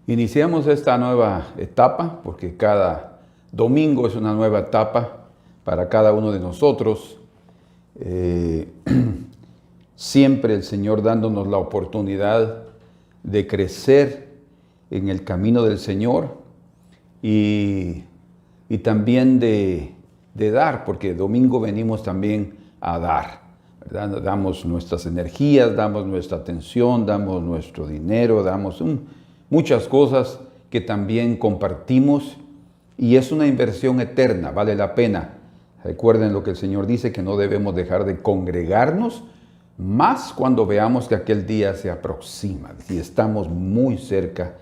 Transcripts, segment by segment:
Iniciamos esta nueva etapa porque cada domingo es una nueva etapa para cada uno de nosotros. Siempre el Señor dándonos la oportunidad de crecer en el camino del Señor y también de dar, porque domingo venimos también a dar, ¿verdad? Damos nuestras energías, damos nuestra atención, damos nuestro dinero, damos muchas cosas que también compartimos y es una inversión eterna, vale la pena. Recuerden lo que el Señor dice, que no debemos dejar de congregarnos, más cuando veamos que aquel día se aproxima y estamos muy cerca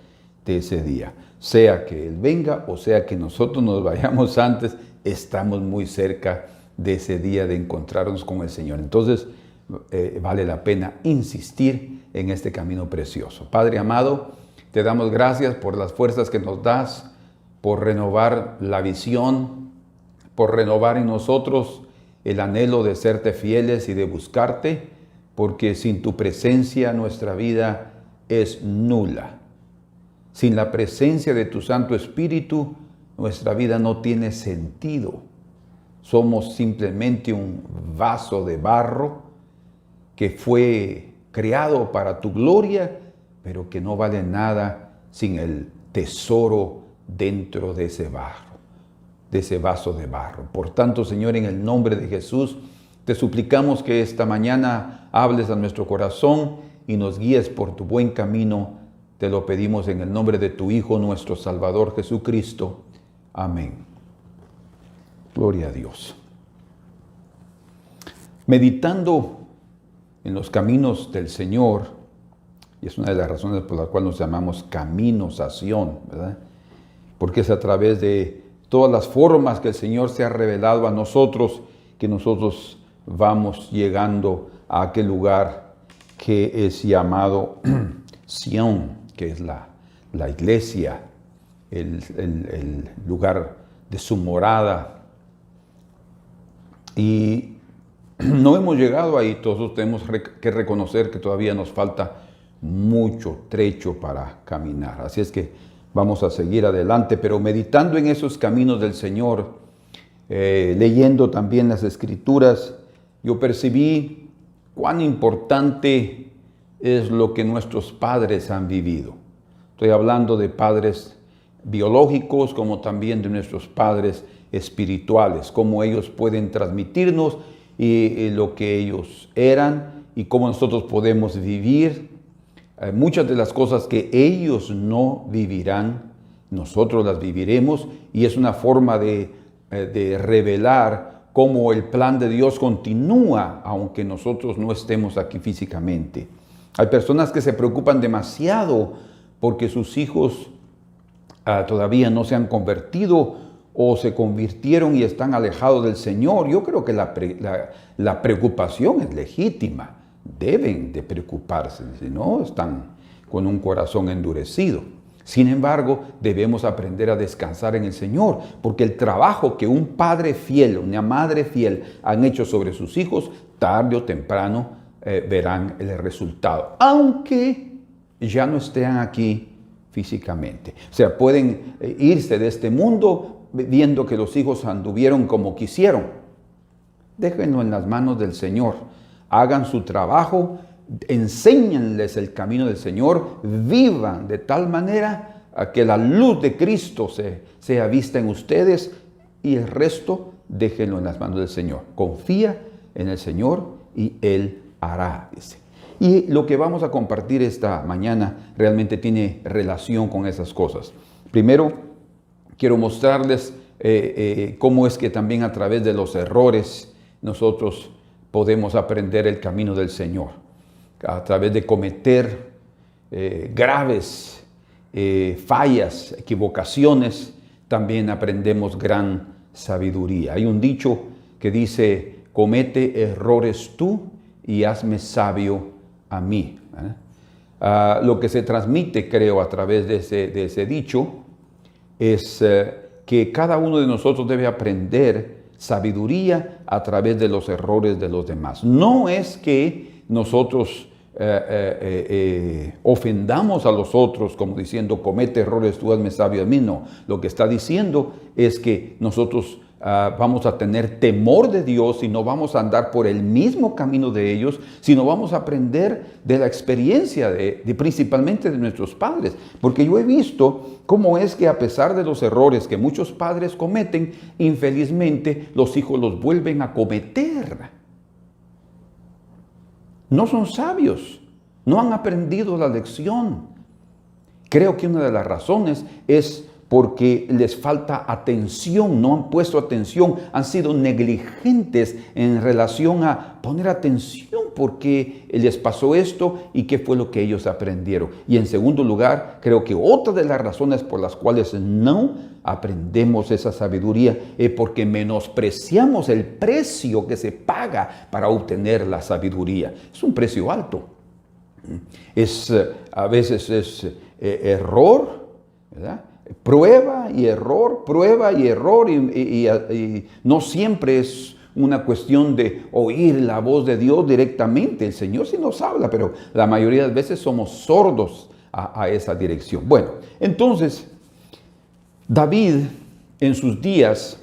de ese día. Sea que Él venga o sea que nosotros nos vayamos antes, estamos muy cerca de ese día de encontrarnos con el Señor. Entonces, vale la pena insistir en este camino precioso. Padre amado, te damos gracias por las fuerzas que nos das, por renovar la visión, por renovar en nosotros el anhelo de serte fieles y de buscarte, porque sin tu presencia nuestra vida es nula. Sin la presencia de tu Santo Espíritu, nuestra vida no tiene sentido. Somos simplemente un vaso de barro que fue creado para tu gloria, pero que no vale nada sin el tesoro dentro de ese barro, de ese vaso de barro. Por tanto, Señor, en el nombre de Jesús, te suplicamos que esta mañana hables a nuestro corazón y nos guíes por tu buen camino. Te lo pedimos en el nombre de tu Hijo, nuestro Salvador Jesucristo. Amén. Gloria a Dios. Meditando en los caminos del Señor, y es una de las razones por las cuales nos llamamos caminos a Sión, ¿verdad? Porque es a través de todas las formas que el Señor se ha revelado a nosotros, que nosotros vamos llegando a aquel lugar que es llamado Sión, que es la iglesia, el lugar de su morada. Y no hemos llegado ahí, todos tenemos que reconocer que todavía nos falta mucho trecho para caminar. Así es que vamos a seguir adelante, pero meditando en esos caminos del Señor, leyendo también las Escrituras, yo percibí cuán importante es lo que nuestros padres han vivido. Estoy hablando de padres biológicos como también de nuestros padres espirituales, cómo ellos pueden transmitirnos lo que ellos eran y cómo nosotros podemos vivir. Muchas de las cosas que ellos no vivirán, nosotros las viviremos, y es una forma de revelar cómo el plan de Dios continúa, aunque nosotros no estemos aquí físicamente. Hay personas que se preocupan demasiado porque sus hijos todavía no se han convertido o se convirtieron y están alejados del Señor. Yo creo que la preocupación es legítima. Deben de preocuparse, si no están con un corazón endurecido. Sin embargo, debemos aprender a descansar en el Señor, porque el trabajo que un padre fiel, una madre fiel han hecho sobre sus hijos, tarde o temprano verán el resultado, aunque ya no estén aquí físicamente. O sea, pueden irse de este mundo viendo que los hijos anduvieron como quisieron. Déjenlo en las manos del Señor. Hagan su trabajo, enséñenles el camino del Señor, vivan de tal manera a que la luz de Cristo sea vista en ustedes y el resto déjenlo en las manos del Señor. Confía en el Señor y Él hará, dice. Y lo que vamos a compartir esta mañana realmente tiene relación con esas cosas. Primero, quiero mostrarles cómo es que también a través de los errores nosotros podemos aprender el camino del Señor. A través de cometer graves fallas, equivocaciones, también aprendemos gran sabiduría. Hay un dicho que dice, comete errores tú y hazme sabio a mí. Lo que se transmite, creo, a través de ese dicho es que cada uno de nosotros debe aprender sabiduría a través de los errores de los demás. No es que nosotros ofendamos a los otros como diciendo, comete errores, tú hazme sabio a mí. No, lo que está diciendo es que nosotros vamos a tener temor de Dios y no vamos a andar por el mismo camino de ellos, sino vamos a aprender de la experiencia principalmente de nuestros padres. Porque yo he visto cómo es que a pesar de los errores que muchos padres cometen, infelizmente los hijos los vuelven a cometer. No son sabios, no han aprendido la lección. Creo que una de las razones es porque les falta atención, no han puesto atención, han sido negligentes en relación a poner atención porque les pasó esto y qué fue lo que ellos aprendieron. Y en segundo lugar, creo que otra de las razones por las cuales no aprendemos esa sabiduría es porque menospreciamos el precio que se paga para obtener la sabiduría. Es un precio alto. A veces es error, ¿verdad? Prueba y error, y no siempre es una cuestión de oír la voz de Dios directamente. El Señor sí nos habla, pero la mayoría de las veces somos sordos a esa dirección. Bueno, entonces, David en sus días,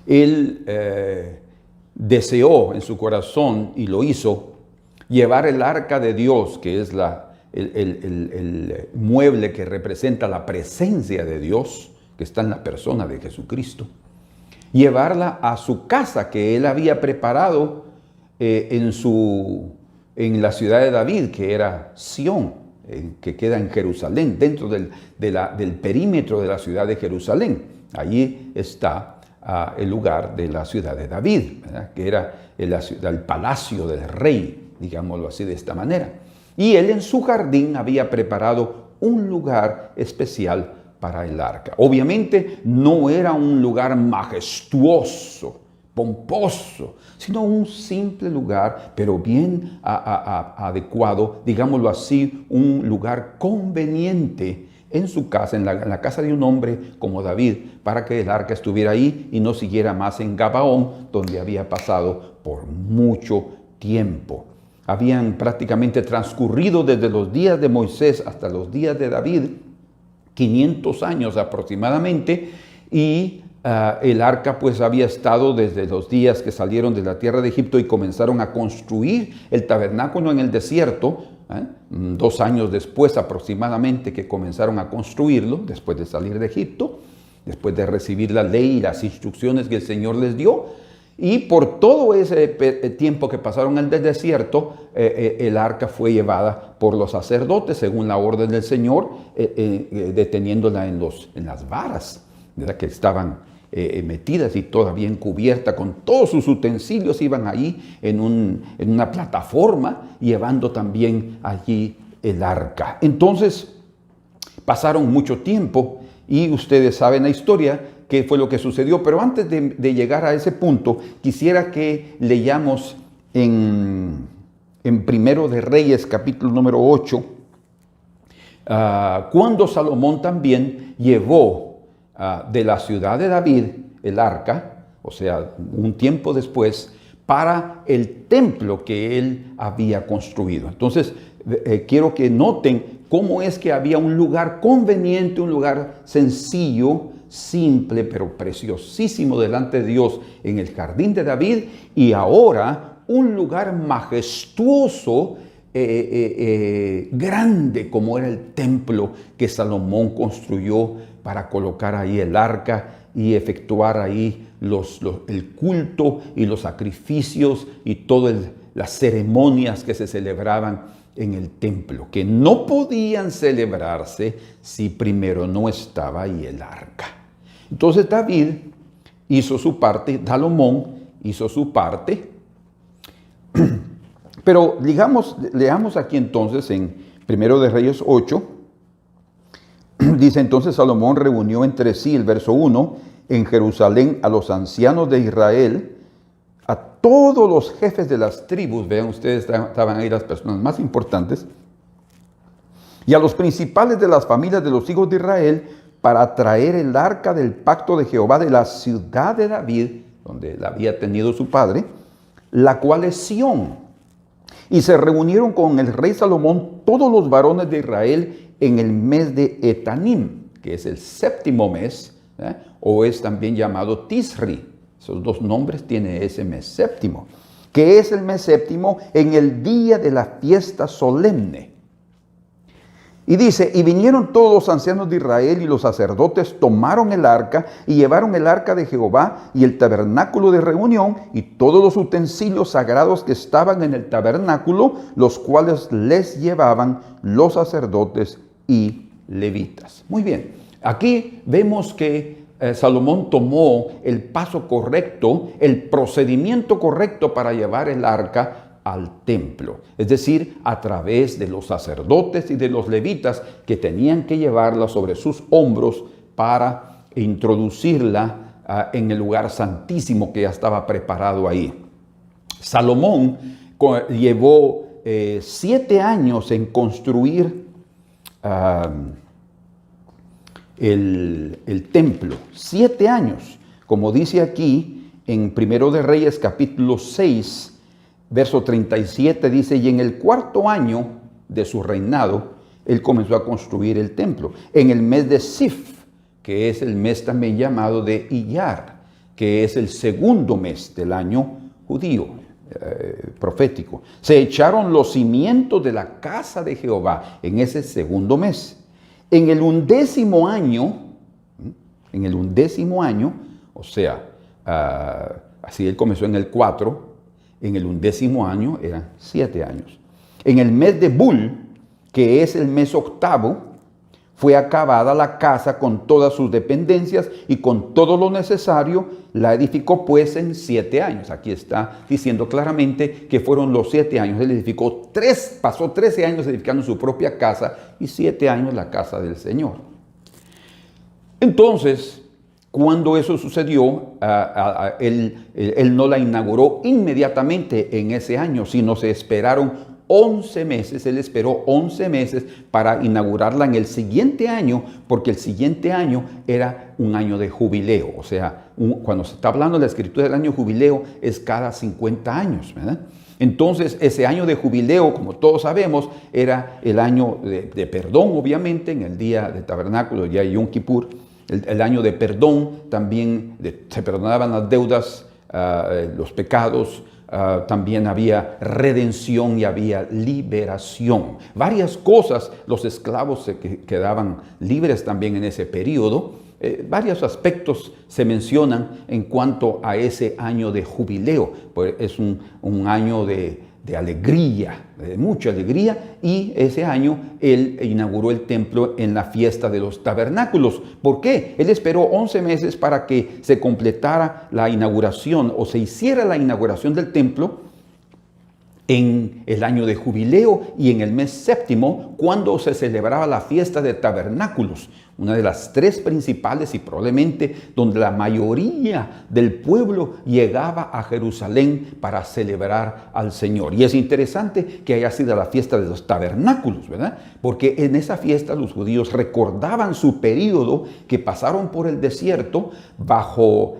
él deseó en su corazón y lo hizo, llevar el arca de Dios, que es el mueble que representa la presencia de Dios, que está en la persona de Jesucristo, llevarla a su casa que él había preparado en la ciudad de David, que era Sión, que queda en Jerusalén, dentro del perímetro de la ciudad de Jerusalén. Allí está el lugar de la ciudad de David, ¿verdad? Que era el palacio del rey, digámoslo así de esta manera. Y él en su jardín había preparado un lugar especial para el arca. Obviamente no era un lugar majestuoso, pomposo, sino un simple lugar, pero bien adecuado, digámoslo así, un lugar conveniente en su casa, en la casa de un hombre como David, para que el arca estuviera ahí y no siguiera más en Gabaón, donde había pasado por mucho tiempo. Habían prácticamente transcurrido desde los días de Moisés hasta los días de David, 500 años aproximadamente, y el arca pues había estado desde los días que salieron de la tierra de Egipto y comenzaron a construir el tabernáculo en el desierto, 2 años después aproximadamente que comenzaron a construirlo, después de salir de Egipto, después de recibir la ley y las instrucciones que el Señor les dio. Y por todo ese tiempo que pasaron en el desierto, el arca fue llevada por los sacerdotes, según la orden del Señor, deteniéndola en las varas, ¿verdad? Que estaban metidas y todavía encubierta con todos sus utensilios. Iban ahí en una plataforma, llevando también allí el arca. Entonces, pasaron mucho tiempo y ustedes saben la historia, qué fue lo que sucedió. Pero antes de llegar a ese punto, quisiera que leyamos en Primero de Reyes, capítulo número 8, cuando Salomón también llevó de la ciudad de David el arca, o sea, un tiempo después, para el templo que él había construido. Entonces, quiero que noten cómo es que había un lugar conveniente, un lugar sencillo, simple, pero preciosísimo delante de Dios en el jardín de David, y ahora un lugar majestuoso, grande, como era el templo que Salomón construyó para colocar ahí el arca y efectuar ahí el culto y los sacrificios y todas las ceremonias que se celebraban en el templo, que no podían celebrarse si primero no estaba ahí el arca. Entonces David hizo su parte, Salomón hizo su parte, pero leamos aquí entonces en 1 de Reyes 8, dice: entonces Salomón reunió entre sí, el verso 1, en Jerusalén a los ancianos de Israel, a todos los jefes de las tribus, vean ustedes, estaban ahí las personas más importantes, y a los principales de las familias de los hijos de Israel, para traer el arca del pacto de Jehová de la ciudad de David, donde la había tenido su padre, la cual es Sión, Y se reunieron con el rey Salomón todos los varones de Israel en el mes de Etanim, que es el séptimo mes, o es también llamado Tisri. Esos dos nombres tiene ese mes séptimo, que es el mes séptimo en el día de la fiesta solemne. Y dice, y vinieron todos los ancianos de Israel y los sacerdotes tomaron el arca y llevaron el arca de Jehová y el tabernáculo de reunión y todos los utensilios sagrados que estaban en el tabernáculo, los cuales les llevaban los sacerdotes y levitas. Muy bien, aquí vemos que Salomón tomó el paso correcto, el procedimiento correcto para llevar el arca al templo, es decir, a través de los sacerdotes y de los levitas que tenían que llevarla sobre sus hombros para introducirla en el lugar santísimo que ya estaba preparado ahí. Salomón llevó 7 años en construir el templo, 7 años, como dice aquí en 1 de Reyes capítulo 6, verso 37 dice, y en el 4.º año de su reinado, él comenzó a construir el templo. En el mes de Sif, que es el mes también llamado de Iyar, que es el 2.º mes del año judío, profético. Se echaron los cimientos de la casa de Jehová en ese 2.º mes. En el 11.º año, o sea, así él comenzó en el 4, en el 11.º año eran 7 años. En el mes de Bul, que es el mes 8º, fue acabada la casa con todas sus dependencias y con todo lo necesario, la edificó pues en 7 años. Aquí está diciendo claramente que fueron los 7 años. Él edificó pasó 13 años edificando su propia casa y 7 años la casa del Señor. Entonces, cuando eso sucedió, él no la inauguró inmediatamente en ese año, sino se esperaron 11 meses. Él esperó 11 meses para inaugurarla en el siguiente año, porque el siguiente año era un año de jubileo. O sea, cuando se está hablando de la escritura del año jubileo, es cada 50 años, ¿verdad? Entonces, ese año de jubileo, como todos sabemos, era el año de perdón, obviamente, en el día de tabernáculo, el día de Yom Kippur. El año de perdón, también se perdonaban las deudas, los pecados, también había redención y había liberación. Varias cosas, los esclavos se quedaban libres también en ese periodo. Varios aspectos se mencionan en cuanto a ese año de jubileo. Pues es un año de alegría, de mucha alegría, y ese año él inauguró el templo en la fiesta de los tabernáculos. ¿Por qué? Él esperó 11 meses para que se completara la inauguración o se hiciera la inauguración del templo en el año de jubileo y en el mes séptimo, cuando se celebraba la fiesta de tabernáculos, una de las 3 principales y probablemente donde la mayoría del pueblo llegaba a Jerusalén para celebrar al Señor. Y es interesante que haya sido la fiesta de los tabernáculos, ¿verdad? Porque en esa fiesta los judíos recordaban su periodo que pasaron por el desierto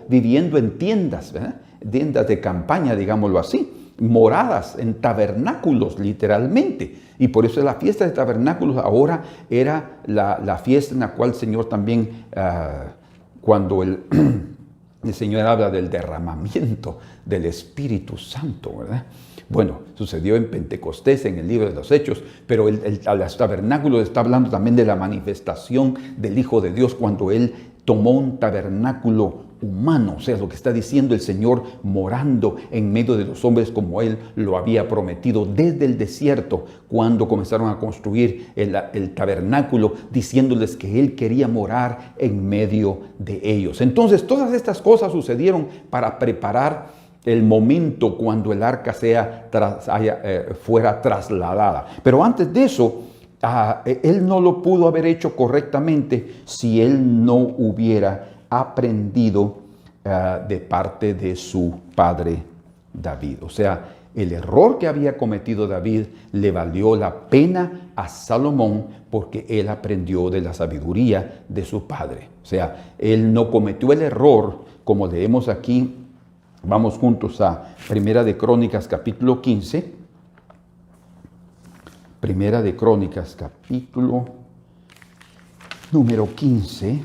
viviendo en tiendas, ¿verdad? Tiendas de campaña, digámoslo así, moradas en tabernáculos literalmente, y por eso la fiesta de tabernáculos ahora era la fiesta en la cual el Señor también, cuando el Señor habla del derramamiento del Espíritu Santo, ¿verdad? Bueno, sucedió en Pentecostés, en el libro de los Hechos, pero los tabernáculos está hablando también de la manifestación del Hijo de Dios cuando Él tomó un tabernáculo humano, o sea, lo que está diciendo el Señor morando en medio de los hombres como Él lo había prometido desde el desierto, cuando comenzaron a construir el tabernáculo, diciéndoles que Él quería morar en medio de ellos. Entonces, todas estas cosas sucedieron para preparar el momento cuando el arca fuera trasladada. Pero antes de eso, Él no lo pudo haber hecho correctamente si Él no hubiera aprendido de parte de su padre David. O sea, el error que había cometido David le valió la pena a Salomón porque él aprendió de la sabiduría de su padre. O sea, él no cometió el error, como leemos aquí. Vamos juntos a Primera de Crónicas capítulo 15. Primera de Crónicas, capítulo número 15.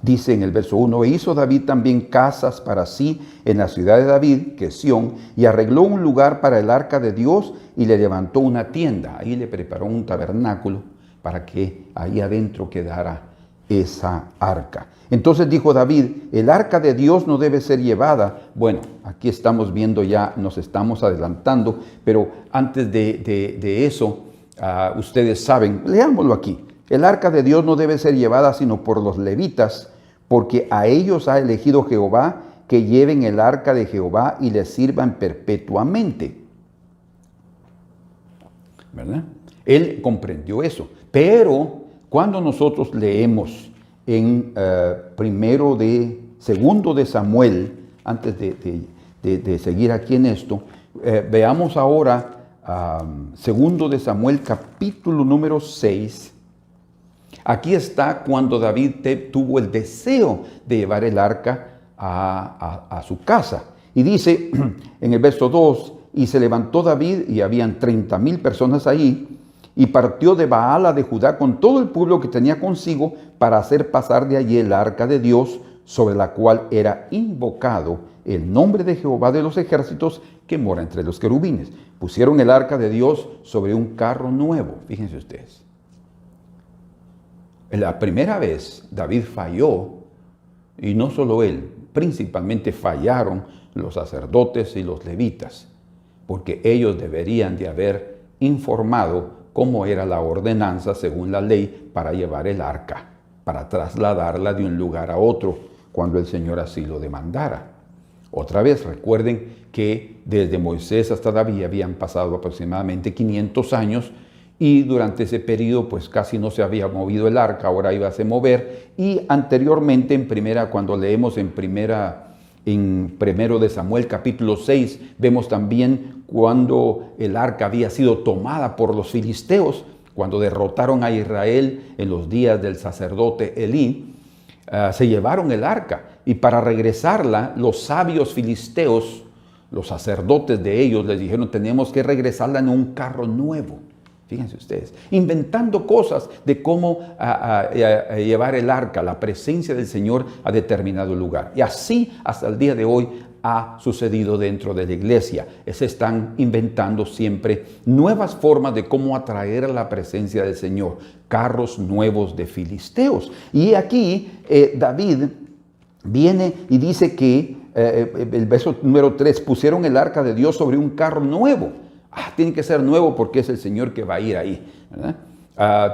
Dice en el verso 1, e hizo David también casas para sí en la ciudad de David, que es Sión, y arregló un lugar para el arca de Dios y le levantó una tienda. Ahí le preparó un tabernáculo para que ahí adentro quedara esa arca. Entonces dijo David, el arca de Dios no debe ser llevada. Bueno, aquí estamos viendo ya, nos estamos adelantando, pero antes de eso, ustedes saben, leámoslo aquí. El arca de Dios no debe ser llevada sino por los levitas, porque a ellos ha elegido Jehová que lleven el arca de Jehová y le sirvan perpetuamente. ¿Verdad? Él comprendió eso. Pero cuando nosotros leemos en segundo de Samuel, antes de seguir aquí en esto, veamos ahora segundo de Samuel capítulo número 6. Aquí está cuando David tuvo el deseo de llevar el arca a su casa. Y dice en el verso 2, y se levantó David y habían 30,000 personas ahí, y partió de Baala de Judá con todo el pueblo que tenía consigo para hacer pasar de allí el arca de Dios, sobre la cual era invocado el nombre de Jehová de los ejércitos que mora entre los querubines. Pusieron el arca de Dios sobre un carro nuevo. Fíjense ustedes. La primera vez David falló, y no solo él, principalmente fallaron los sacerdotes y los levitas, porque ellos deberían de haber informado cómo era la ordenanza según la ley para llevar el arca, para trasladarla de un lugar a otro cuando el Señor así lo demandara. Otra vez, recuerden que desde Moisés hasta David habían pasado aproximadamente 500 años y durante ese periodo pues casi no se había movido el arca, ahora iba a se mover. Y anteriormente cuando leemos en primero de Samuel capítulo 6, vemos también cuando el arca había sido tomada por los filisteos, cuando derrotaron a Israel en los días del sacerdote Elí, se llevaron el arca y para regresarla los sabios filisteos, los sacerdotes de ellos les dijeron tenemos que regresarla en un carro nuevo. Fíjense ustedes, inventando cosas de cómo llevar el arca, la presencia del Señor a determinado lugar. Y así hasta el día de hoy ha sucedido dentro de la iglesia. Se están inventando siempre nuevas formas de cómo atraer a la presencia del Señor. Carros nuevos de filisteos. Y aquí David viene y dice que, el verso número 3, pusieron el arca de Dios sobre un carro nuevo. Tiene que ser nuevo porque es el Señor que va a ir ahí, ¿verdad?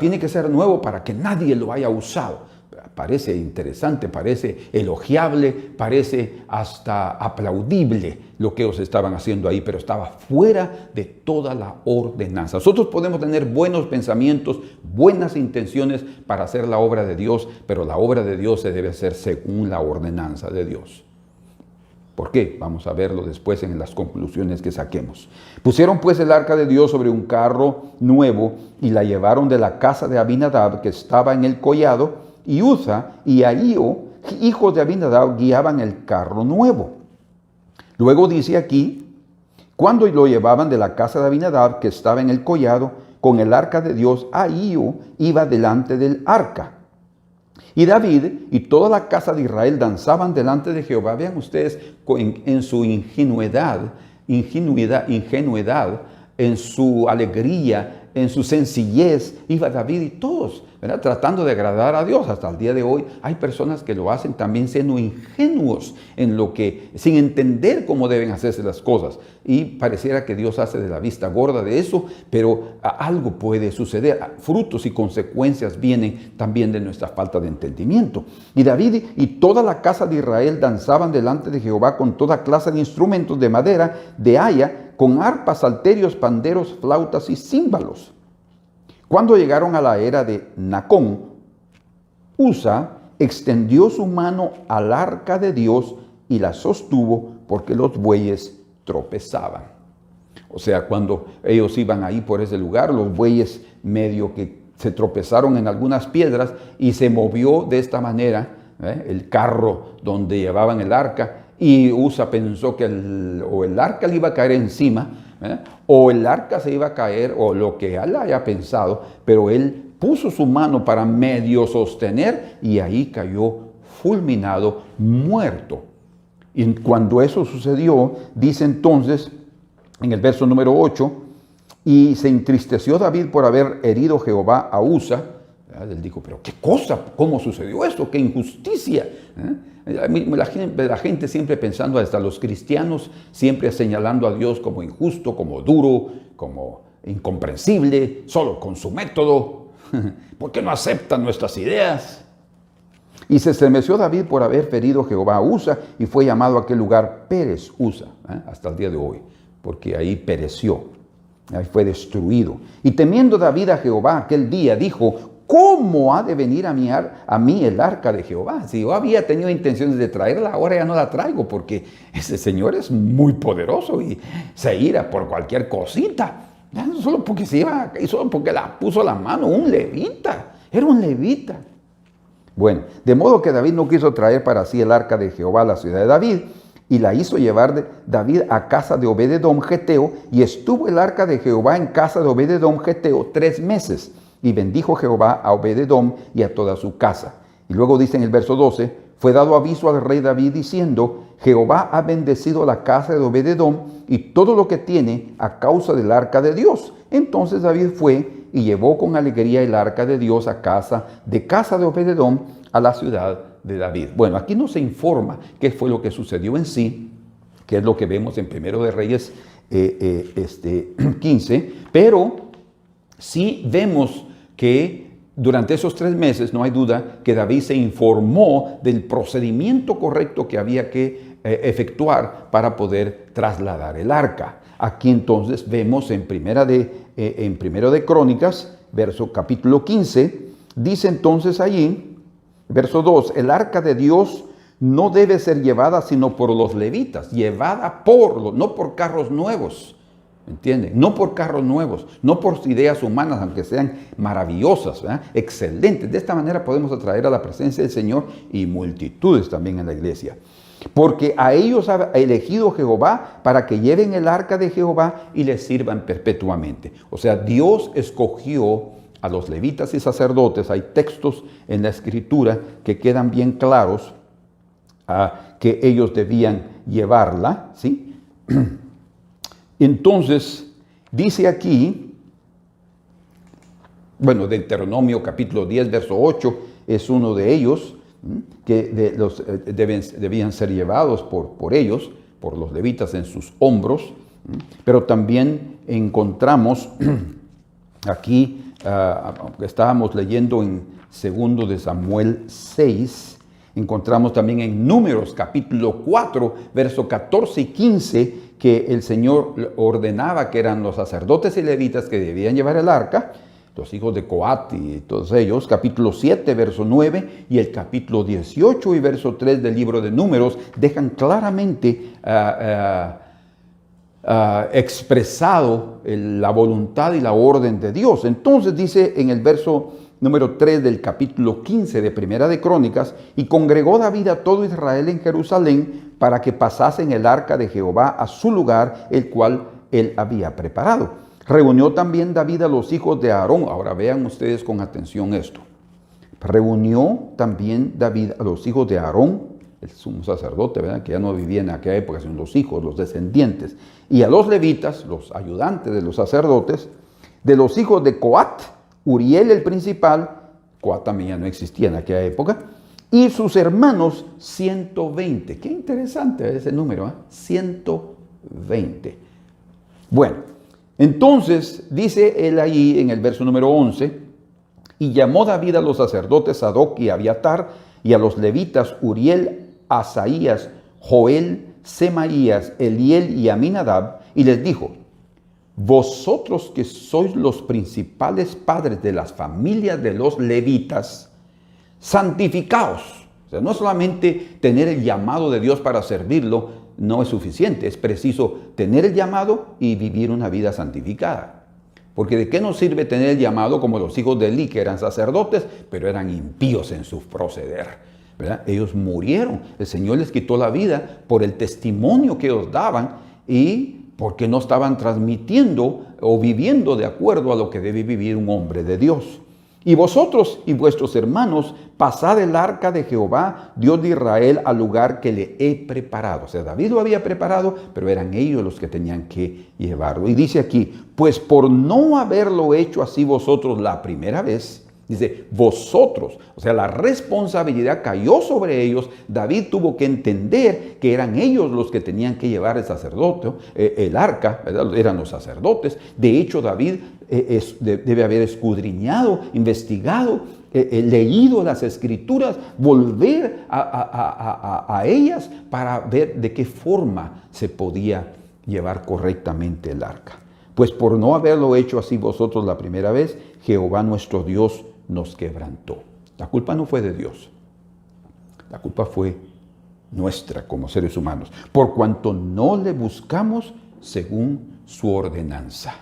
Tiene que ser nuevo para que nadie lo haya usado. Parece interesante, parece elogiable, parece hasta aplaudible lo que ellos estaban haciendo ahí, pero estaba fuera de toda la ordenanza. Nosotros podemos tener buenos pensamientos, buenas intenciones para hacer la obra de Dios, pero la obra de Dios se debe hacer según la ordenanza de Dios. ¿Por qué? Vamos a verlo después en las conclusiones que saquemos. Pusieron pues el arca de Dios sobre un carro nuevo y la llevaron de la casa de Abinadab, que estaba en el collado, y Uza y Ahío, hijos de Abinadab, guiaban el carro nuevo. Luego dice aquí, cuando lo llevaban de la casa de Abinadab, que estaba en el collado, con el arca de Dios, Ahío iba delante del arca. Y David y toda la casa de Israel danzaban delante de Jehová. Vean ustedes en su ingenuidad, en su alegría, en su sencillez, iba David y todos, ¿verdad?, tratando de agradar a Dios. Hasta el día de hoy hay personas que lo hacen también siendo ingenuos sin entender cómo deben hacerse las cosas. Y pareciera que Dios hace de la vista gorda de eso, pero algo puede suceder. Frutos y consecuencias vienen también de nuestra falta de entendimiento. Y David y toda la casa de Israel danzaban delante de Jehová con toda clase de instrumentos de madera, de haya, con arpas, salterios, panderos, flautas y címbalos. Cuando llegaron a la era de Nacón, Uza extendió su mano al arca de Dios y la sostuvo porque los bueyes tropezaban. O sea, cuando ellos iban ahí por ese lugar, los bueyes medio que se tropezaron en algunas piedras y se movió de esta manera, el carro donde llevaban el arca, y Uza pensó que el arca le iba a caer encima, ¿verdad? O el arca se iba a caer, o lo que él haya pensado, pero él puso su mano para medio sostener y ahí cayó fulminado, muerto. Y cuando eso sucedió, dice entonces en el verso número 8, y se entristeció David por haber herido Jehová a Usa. Él dijo, pero qué cosa, cómo sucedió esto, qué injusticia. La gente siempre pensando, hasta los cristianos, siempre señalando a Dios como injusto, como duro, como incomprensible, solo con su método. ¿Por qué no aceptan nuestras ideas? Y se estremeció David por haber ferido Jehová a Usa y fue llamado a aquel lugar Pérez Usa, hasta el día de hoy, porque ahí pereció, ahí fue destruido. Y temiendo David a Jehová aquel día, dijo, ¿cómo ha de venir a mí el arca de Jehová? Si yo había tenido intenciones de traerla, ahora ya no la traigo, porque ese Señor es muy poderoso y se ira por cualquier cosita. Solo porque solo porque la puso la mano un levita, era un levita. Bueno, de modo que David no quiso traer para sí el arca de Jehová a la ciudad de David, y la hizo llevar David a casa de Obed-edom geteo, y estuvo el arca de Jehová en casa de Obed-edom geteo 3 meses, y bendijo Jehová a Obed-edom y a toda su casa. Y luego dice en el verso 12, fue dado aviso al rey David diciendo, Jehová ha bendecido la casa de Obed-edom y todo lo que tiene a causa del arca de Dios. Entonces David fue y llevó con alegría el arca de Dios a casa de Obed-edom a la ciudad de David. Bueno, aquí no se informa qué fue lo que sucedió en sí, que es lo que vemos en 1 de Reyes 15, pero sí vemos que durante esos 3 meses no hay duda que David se informó del procedimiento correcto que había que efectuar para poder trasladar el arca. Aquí entonces vemos en Primero de Crónicas, capítulo 15, dice entonces allí, verso 2, el arca de Dios no debe ser llevada sino por los levitas, llevada no por carros nuevos, ¿entienden? No por carros nuevos, no por ideas humanas, aunque sean maravillosas, ¿verdad? Excelentes. De esta manera podemos atraer a la presencia del Señor y multitudes también en la iglesia. Porque a ellos ha elegido Jehová para que lleven el arca de Jehová y les sirvan perpetuamente. O sea, Dios escogió a los levitas y sacerdotes. Hay textos en la Escritura que quedan bien claros que ellos debían llevarla, ¿sí? Entonces, dice aquí, bueno, Deuteronomio capítulo 10, verso 8, es uno de ellos, que debían ser llevados por ellos, por los levitas en sus hombros, pero también encontramos aquí, estábamos leyendo en 2 de Samuel 6, encontramos también en Números capítulo 4, verso 14 y 15, que el Señor ordenaba que eran los sacerdotes y levitas que debían llevar el arca, los hijos de Coat y todos ellos, capítulo 7, verso 9, y el capítulo 18 y verso 3 del libro de Números, dejan claramente expresado la voluntad y la orden de Dios. Entonces dice en el verso número 3 del capítulo 15 de Primera de Crónicas, y congregó David a todo Israel en Jerusalén para que pasasen el arca de Jehová a su lugar, el cual él había preparado. Reunió también David a los hijos de Aarón. Ahora vean ustedes con atención esto. Reunió también David a los hijos de Aarón, el sumo sacerdote, ¿verdad? Que ya no vivía en aquella época, sino los hijos, los descendientes, y a los levitas, los ayudantes de los sacerdotes, de los hijos de Coat, Uriel el principal, Coat también ya no existía en aquella época, y sus hermanos 120. Qué interesante ese número, 120. Bueno, entonces dice él ahí en el verso número 11, y llamó David a los sacerdotes Sadoc y Abiatar, y a los levitas Uriel, Asaías, Joel, Semaías, Eliel y Aminadab, y les dijo, vosotros que sois los principales padres de las familias de los levitas, santificaos. O sea, no solamente tener el llamado de Dios para servirlo no es suficiente, es preciso tener el llamado y vivir una vida santificada. Porque ¿de qué nos sirve tener el llamado como los hijos de Elí, que eran sacerdotes, pero eran impíos en su proceder? ¿Verdad? Ellos murieron, el Señor les quitó la vida por el testimonio que ellos daban y porque no estaban transmitiendo o viviendo de acuerdo a lo que debe vivir un hombre de Dios. Y vosotros y vuestros hermanos, pasad el arca de Jehová, Dios de Israel, al lugar que le he preparado. O sea, David lo había preparado, pero eran ellos los que tenían que llevarlo. Y dice aquí, pues por no haberlo hecho así vosotros la primera vez, dice, vosotros, o sea, la responsabilidad cayó sobre ellos. David tuvo que entender que eran ellos los que tenían que llevar el sacerdote, el arca, ¿verdad? Eran los sacerdotes. De hecho, David debe haber escudriñado, investigado, leído las escrituras, volver a ellas para ver de qué forma se podía llevar correctamente el arca. Pues por no haberlo hecho así vosotros la primera vez, Jehová nuestro Dios nos quebrantó. La culpa no fue de Dios. La culpa fue nuestra como seres humanos, por cuanto no le buscamos según su ordenanza.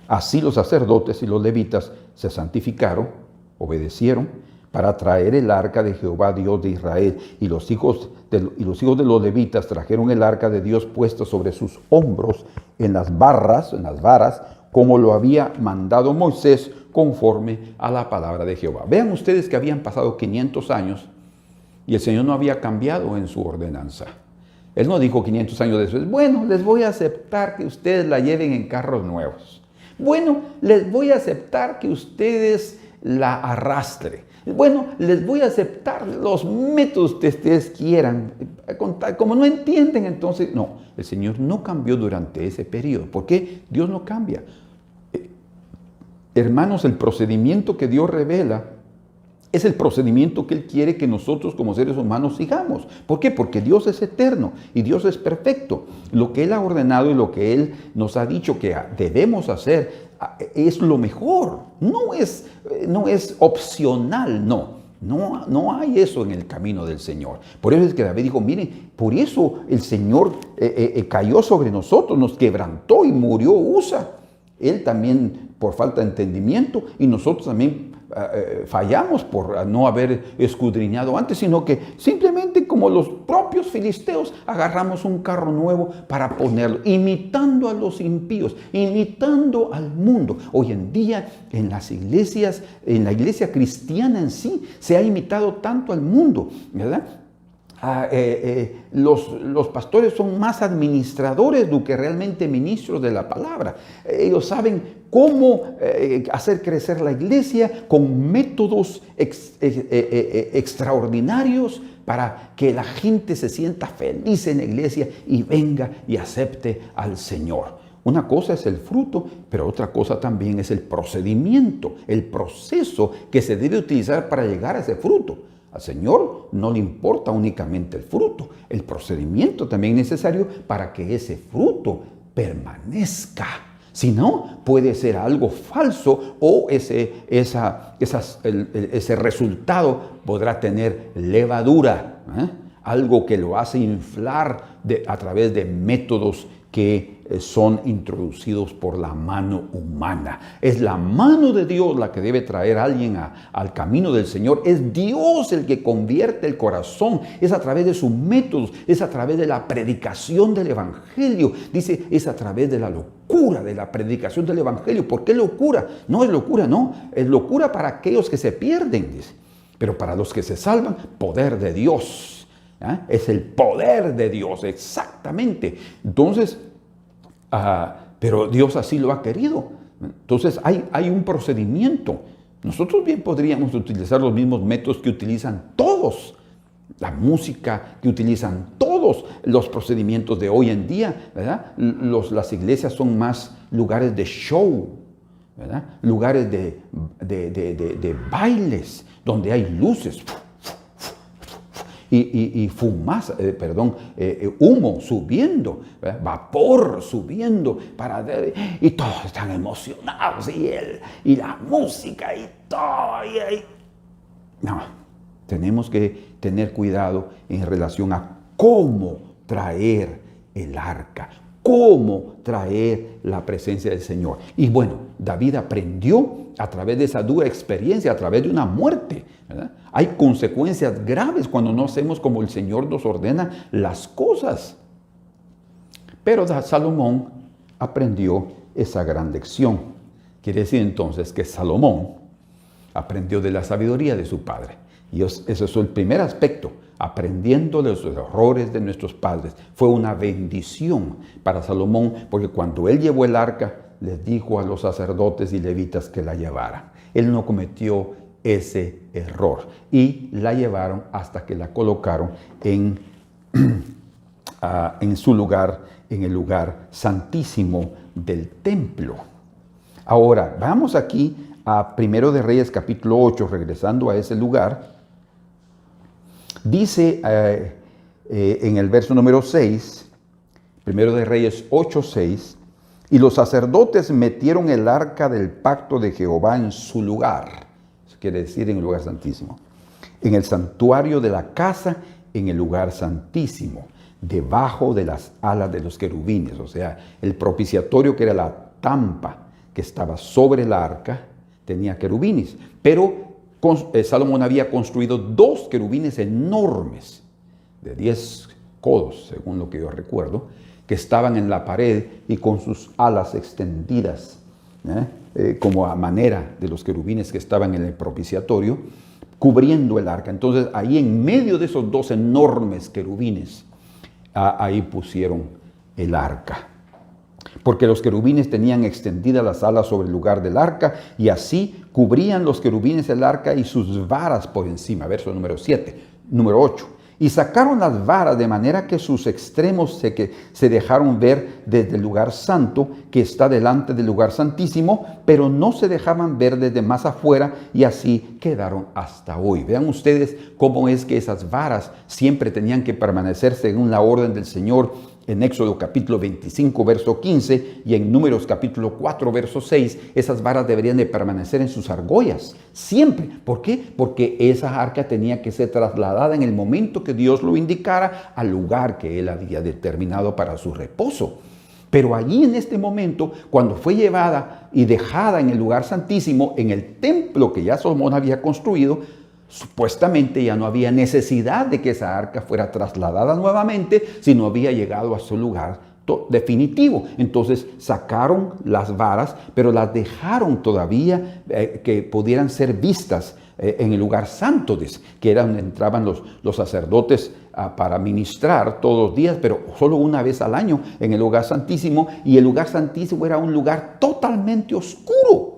Así los sacerdotes y los levitas se santificaron, obedecieron, para traer el arca de Jehová Dios de Israel. Y los hijos de los levitas trajeron el arca de Dios puesta sobre sus hombros en las varas, como lo había mandado Moisés, conforme a la palabra de Jehová. Vean ustedes que habían pasado 500 años y el Señor no había cambiado en su ordenanza. Él no dijo 500 años después, bueno, les voy a aceptar que ustedes la lleven en carros nuevos. Bueno, les voy a aceptar que ustedes la arrastren. Bueno, les voy a aceptar los métodos que ustedes quieran. Como no entienden, entonces, no. El Señor no cambió durante ese periodo. ¿Por qué? Dios no cambia. Hermanos, el procedimiento que Dios revela es el procedimiento que Él quiere que nosotros como seres humanos sigamos. ¿Por qué? Porque Dios es eterno y Dios es perfecto. Lo que Él ha ordenado y lo que Él nos ha dicho que debemos hacer es lo mejor. No es opcional, no. No hay eso en el camino del Señor. Por eso es que David dijo, miren, por eso el Señor cayó sobre nosotros, nos quebrantó y murió Usa. Él también por falta de entendimiento y nosotros también fallamos por no haber escudriñado antes, sino que simplemente como los propios filisteos agarramos un carro nuevo para ponerlo, imitando a los impíos, imitando al mundo. Hoy en día en las iglesias, en la iglesia cristiana en sí, se ha imitado tanto al mundo, ¿verdad? Los pastores son más administradores do que realmente ministros de la palabra. Ellos saben cómo hacer crecer la iglesia con métodos extraordinarios para que la gente se sienta feliz en la iglesia y venga y acepte al Señor. Una cosa es el fruto, pero otra cosa también es el procedimiento, el proceso que se debe utilizar para llegar a ese fruto. Al Señor no le importa únicamente el fruto, el procedimiento también es necesario para que ese fruto permanezca. Si no, puede ser algo falso o ese resultado podrá tener levadura, algo que lo hace inflar a través de métodos que son introducidos por la mano humana. Es la mano de Dios la que debe traer a alguien al camino del Señor. Es Dios el que convierte el corazón. Es a través de sus métodos, es a través de la predicación del Evangelio. Dice, es a través de la locura de la predicación del Evangelio. ¿Por qué locura? No es locura, no. Es locura para aquellos que se pierden, dice. Pero para los que se salvan, poder de Dios. Es el poder de Dios, exactamente. Entonces, pero Dios así lo ha querido. Entonces hay un procedimiento. Nosotros bien podríamos utilizar los mismos métodos que utilizan todos. La música que utilizan todos los procedimientos de hoy en día, ¿verdad? Las iglesias son más lugares de show, ¿verdad? Lugares de bailes, donde hay luces y humo subiendo, ¿verdad? Vapor subiendo, y todos están emocionados, y la música y todo. No, tenemos que tener cuidado en relación a cómo traer el arca, cómo traer la presencia del Señor. Y bueno, David aprendió a través de esa dura experiencia, a través de una muerte, ¿verdad? Hay consecuencias graves cuando no hacemos como el Señor nos ordena las cosas. Pero Salomón aprendió esa gran lección. Quiere decir entonces que Salomón aprendió de la sabiduría de su padre. Y ese es el primer aspecto, aprendiendo de los errores de nuestros padres. Fue una bendición para Salomón, porque cuando él llevó el arca, les dijo a los sacerdotes y levitas que la llevaran. Él no cometió ese error y la llevaron hasta que la colocaron en su lugar, en el lugar santísimo del templo. Ahora, vamos aquí a 1 de Reyes capítulo 8, regresando a ese lugar. Dice en el verso número 6, 1 de Reyes 8, 6, y los sacerdotes metieron el arca del pacto de Jehová en su lugar. Eso quiere decir en el lugar santísimo. En el santuario de la casa, en el lugar santísimo, debajo de las alas de los querubines. O sea, el propiciatorio, que era la tampa que estaba sobre el arca, tenía querubines. Pero Salomón había construido 2 querubines enormes, de 10 codos, según lo que yo recuerdo, que estaban en la pared y con sus alas extendidas, como a manera de los querubines que estaban en el propiciatorio, cubriendo el arca. Entonces, ahí en medio de esos 2 enormes querubines, ahí pusieron el arca. Porque los querubines tenían extendidas las alas sobre el lugar del arca, y así cubrían los querubines el arca y sus varas por encima. Verso número 7, número 8. Y sacaron las varas de manera que sus extremos se dejaron ver desde el lugar santo, que está delante del lugar santísimo, pero no se dejaban ver desde más afuera, y así quedaron hasta hoy. Vean ustedes cómo es que esas varas siempre tenían que permanecer según la orden del Señor, en Éxodo capítulo 25, verso 15, y en Números capítulo 4, verso 6, esas varas deberían de permanecer en sus argollas, siempre. ¿Por qué? Porque esa arca tenía que ser trasladada en el momento que Dios lo indicara al lugar que Él había determinado para su reposo. Pero allí en este momento, cuando fue llevada y dejada en el lugar santísimo, en el templo que ya Salomón había construido, supuestamente ya no había necesidad de que esa arca fuera trasladada nuevamente, sino había llegado a su lugar definitivo. Entonces sacaron las varas, pero las dejaron todavía que pudieran ser vistas en el lugar santo, que era donde entraban los sacerdotes para ministrar todos los días, pero solo una vez al año en el lugar santísimo. Y el lugar santísimo era un lugar totalmente oscuro.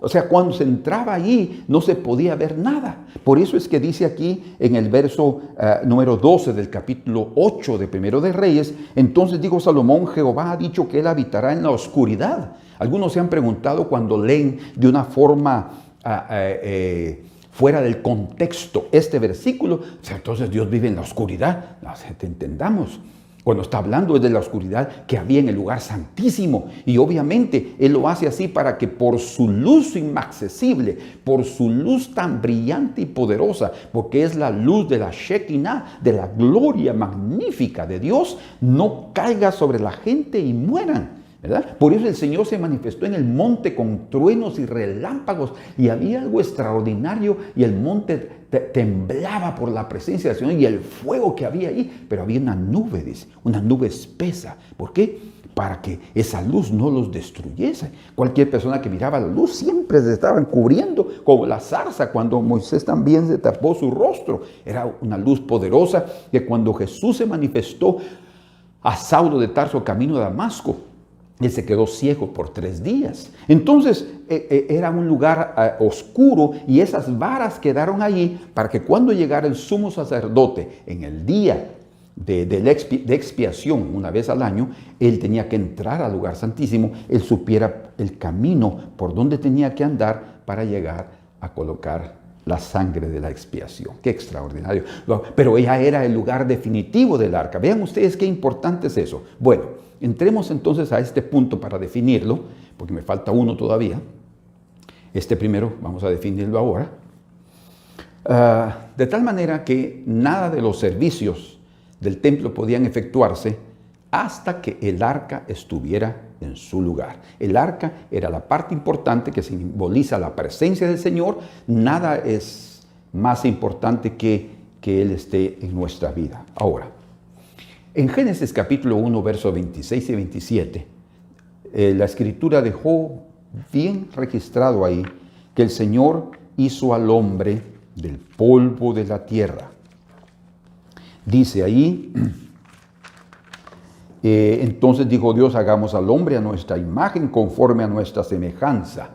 O sea, cuando se entraba allí no se podía ver nada. Por eso es que dice aquí en el verso número 12 del capítulo 8 de 1 de Reyes: entonces dijo Salomón, Jehová ha dicho que él habitará en la oscuridad. Algunos se han preguntado cuando leen de una forma fuera del contexto este versículo, o sea, entonces Dios vive en la oscuridad. No, te entendamos. Cuando está hablando es de la oscuridad que había en el lugar santísimo. Y obviamente Él lo hace así para que por su luz inaccesible, por su luz tan brillante y poderosa, porque es la luz de la Shekinah, de la gloria magnífica de Dios, no caiga sobre la gente y mueran, ¿verdad? Por eso el Señor se manifestó en el monte con truenos y relámpagos, y había algo extraordinario, y el monte temblaba por la presencia del Señor y el fuego que había ahí, pero había una nube, una nube espesa. ¿Por qué? Para que esa luz no los destruyese. Cualquier persona que miraba la luz siempre se estaban cubriendo, como la zarza cuando Moisés también se tapó su rostro. Era una luz poderosa que cuando Jesús se manifestó a Saulo de Tarso camino a Damasco, él se quedó ciego por 3 días. Entonces era un lugar oscuro, y esas varas quedaron allí para que cuando llegara el sumo sacerdote en el día de expiación, una vez al año, él tenía que entrar al lugar santísimo, él supiera el camino por donde tenía que andar para llegar a colocar la sangre de la expiación. Qué extraordinario. Pero ella era el lugar definitivo del arca. Vean ustedes qué importante es eso. Bueno, entremos entonces a este punto para definirlo, porque me falta uno todavía. Este primero vamos a definirlo ahora. De tal manera que nada de los servicios del templo podían efectuarse hasta que el arca estuviera en su lugar. El arca era la parte importante que simboliza la presencia del Señor. Nada es más importante que Él esté en nuestra vida. Ahora, En Génesis capítulo 1, versos 26 y 27, la escritura dejó bien registrado ahí que el Señor hizo al hombre del polvo de la tierra. Dice ahí, entonces dijo Dios, hagamos al hombre a nuestra imagen conforme a nuestra semejanza.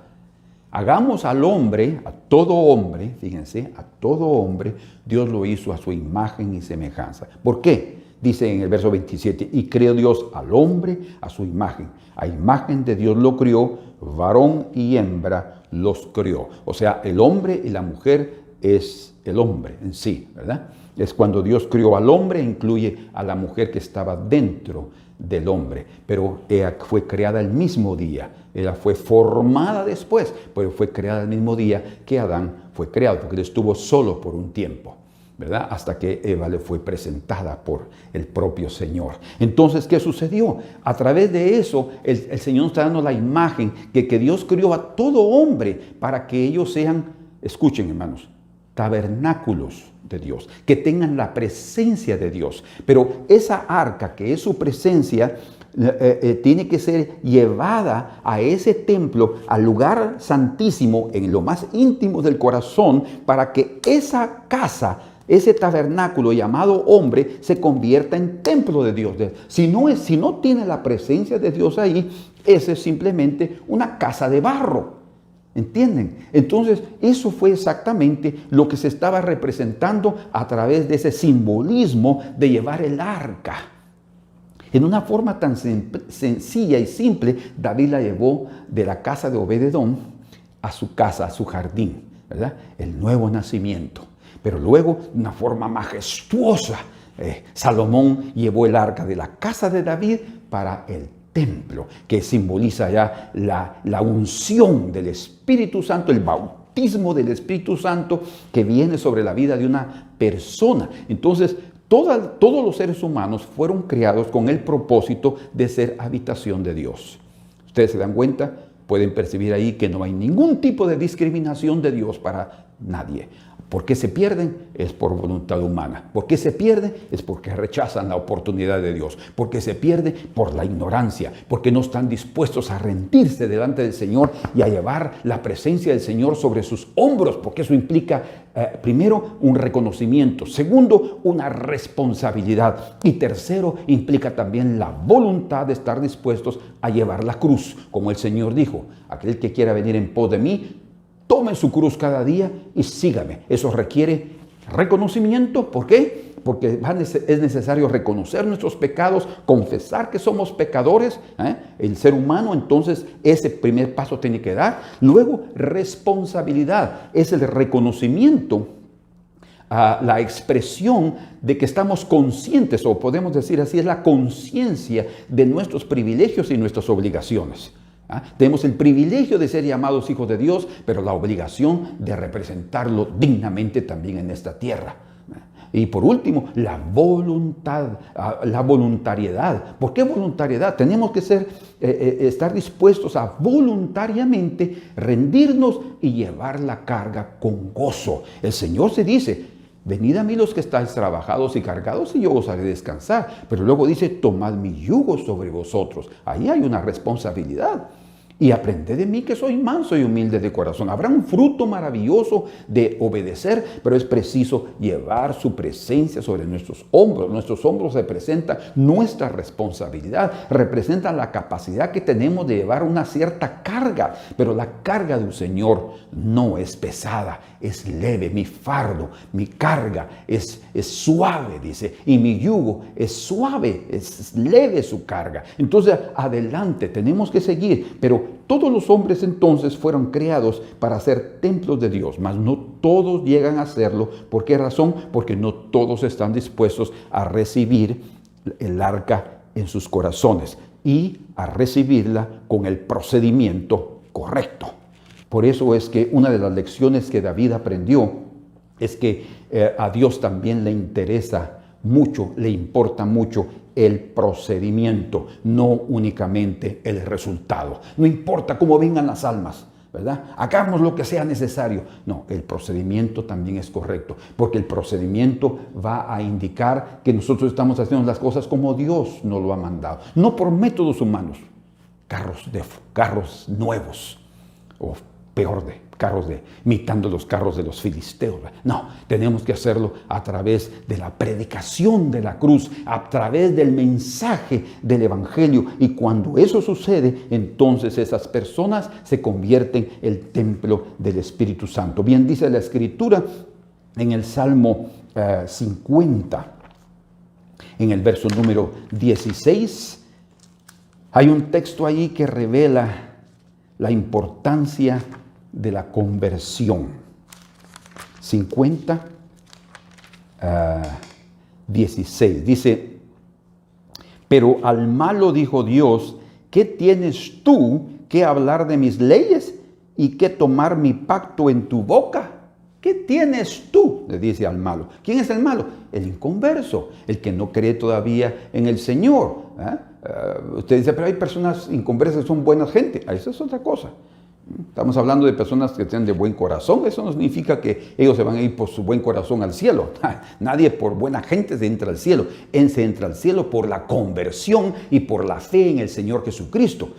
Hagamos al hombre, a todo hombre, fíjense, a todo hombre, Dios lo hizo a su imagen y semejanza. ¿Por qué? Dice en el verso 27, y creó Dios al hombre a su imagen. A imagen de Dios lo crió, varón y hembra los crió. O sea, el hombre y la mujer es el hombre en sí, ¿verdad? Es cuando Dios crió al hombre, incluye a la mujer que estaba dentro del hombre. Pero ella fue creada el mismo día. Ella fue formada después, pero fue creada el mismo día que Adán fue creado, porque él estuvo solo por un tiempo, ¿verdad? Hasta que Eva le fue presentada por el propio Señor. Entonces, ¿qué sucedió? A través de eso, el Señor está dando la imagen que Dios crió a todo hombre para que ellos sean, escuchen hermanos, tabernáculos de Dios, que tengan la presencia de Dios. Pero esa arca, que es su presencia, tiene que ser llevada a ese templo, al lugar santísimo, en lo más íntimo del corazón, para que esa casa, ese tabernáculo llamado hombre, se convierta en templo de Dios. Si no tiene la presencia de Dios ahí, ese es simplemente una casa de barro. ¿Entienden? Entonces, eso fue exactamente lo que se estaba representando a través de ese simbolismo de llevar el arca. En una forma tan sencilla y simple, David la llevó de la casa de Obed-edom a su casa, a su jardín, ¿verdad? El nuevo nacimiento. Pero luego, de una forma majestuosa, Salomón llevó el arca de la casa de David para el templo, que simboliza ya la unción del Espíritu Santo, el bautismo del Espíritu Santo que viene sobre la vida de una persona. Entonces, todos los seres humanos fueron creados con el propósito de ser habitación de Dios. Ustedes se dan cuenta, pueden percibir ahí que no hay ningún tipo de discriminación de Dios para nadie. ¿Por qué se pierden? Es por voluntad humana. ¿Por qué se pierde? Es porque rechazan la oportunidad de Dios. ¿Por qué se pierde? Por la ignorancia. Porque no están dispuestos a rendirse delante del Señor y a llevar la presencia del Señor sobre sus hombros. Porque eso implica, primero, un reconocimiento. Segundo, una responsabilidad. Y tercero, implica también la voluntad de estar dispuestos a llevar la cruz. Como el Señor dijo, aquel que quiera venir en pos de mí, tome su cruz cada día y sígame. Eso requiere reconocimiento. ¿Por qué? Porque es necesario reconocer nuestros pecados, confesar que somos pecadores, el ser humano. Entonces, ese primer paso tiene que dar. Luego, responsabilidad. Es el reconocimiento, la expresión de que estamos conscientes, o podemos decir así, es la conciencia de nuestros privilegios y nuestras obligaciones. Tenemos el privilegio de ser llamados hijos de Dios, pero la obligación de representarlo dignamente también en esta tierra. Y por último, la voluntad, la voluntariedad. ¿Por qué voluntariedad? Tenemos que estar dispuestos a voluntariamente rendirnos y llevar la carga con gozo. El Señor se dice: venid a mí los que estáis trabajados y cargados y yo os haré descansar. Pero luego dice: tomad mi yugo sobre vosotros. Ahí hay una responsabilidad. Y aprended de mí que soy manso y humilde de corazón. Habrá un fruto maravilloso de obedecer, pero es preciso llevar su presencia sobre nuestros hombros. Nuestros hombros representan nuestra responsabilidad, representan la capacidad que tenemos de llevar una cierta carga. Pero la carga del Señor no es pesada, es leve. Mi fardo, mi carga es suave, dice, y mi yugo es suave, es leve su carga. Entonces, adelante, tenemos que seguir, pero todos los hombres entonces fueron creados para ser templos de Dios, mas no todos llegan a serlo. ¿Por qué razón? Porque no todos están dispuestos a recibir el arca en sus corazones y a recibirla con el procedimiento correcto. Por eso es que una de las lecciones que David aprendió es que a Dios también le interesa mucho, le importa mucho el procedimiento, no únicamente el resultado. No importa cómo vengan las almas, ¿verdad? Hagamos lo que sea necesario. No, el procedimiento también es correcto, porque el procedimiento va a indicar que nosotros estamos haciendo las cosas como Dios nos lo ha mandado, no por métodos humanos, carros nuevos, o peor imitando los carros de los filisteos. No, tenemos que hacerlo a través de la predicación de la cruz, a través del mensaje del evangelio. Y cuando eso sucede, entonces esas personas se convierten en el templo del Espíritu Santo. Bien dice la Escritura en el Salmo 50, en el verso número 16, hay un texto ahí que revela la importancia de la conversión. 50, 16. Dice, pero al malo dijo Dios, ¿qué tienes tú que hablar de mis leyes y que tomar mi pacto en tu boca? ¿Qué tienes tú? Le dice al malo. ¿Quién es el malo? El inconverso, el que no cree todavía en el Señor. Usted dice, pero hay personas inconversas que son buenas gente. Eso es otra cosa. Estamos hablando de personas que tienen de buen corazón. Eso no significa que ellos se van a ir por su buen corazón al cielo. Nadie por buena gente se entra al cielo. Se entra al cielo por la conversión y por la fe en el Señor Jesucristo.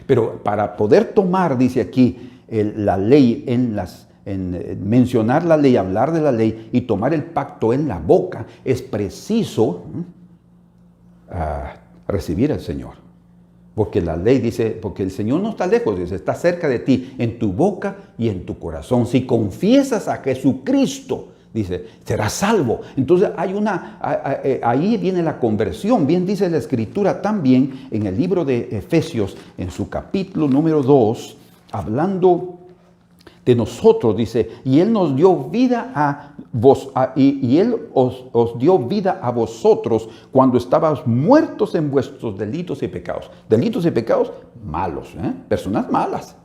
Pero para poder tomar, dice aquí, la ley mencionar la ley, hablar de la ley y tomar el pacto en la boca, es preciso recibir al Señor. Porque la ley dice, porque el Señor no está lejos, dice, está cerca de ti, en tu boca y en tu corazón. Si confiesas a Jesucristo, dice, serás salvo. Entonces ahí viene la conversión. Bien dice la Escritura también en el libro de Efesios, en su capítulo número 2, hablando de nosotros, dice, y Él nos dio vida a vos, y Él os dio vida a vosotros cuando estabas muertos en vuestros delitos y pecados. Delitos y pecados malos, personas malas.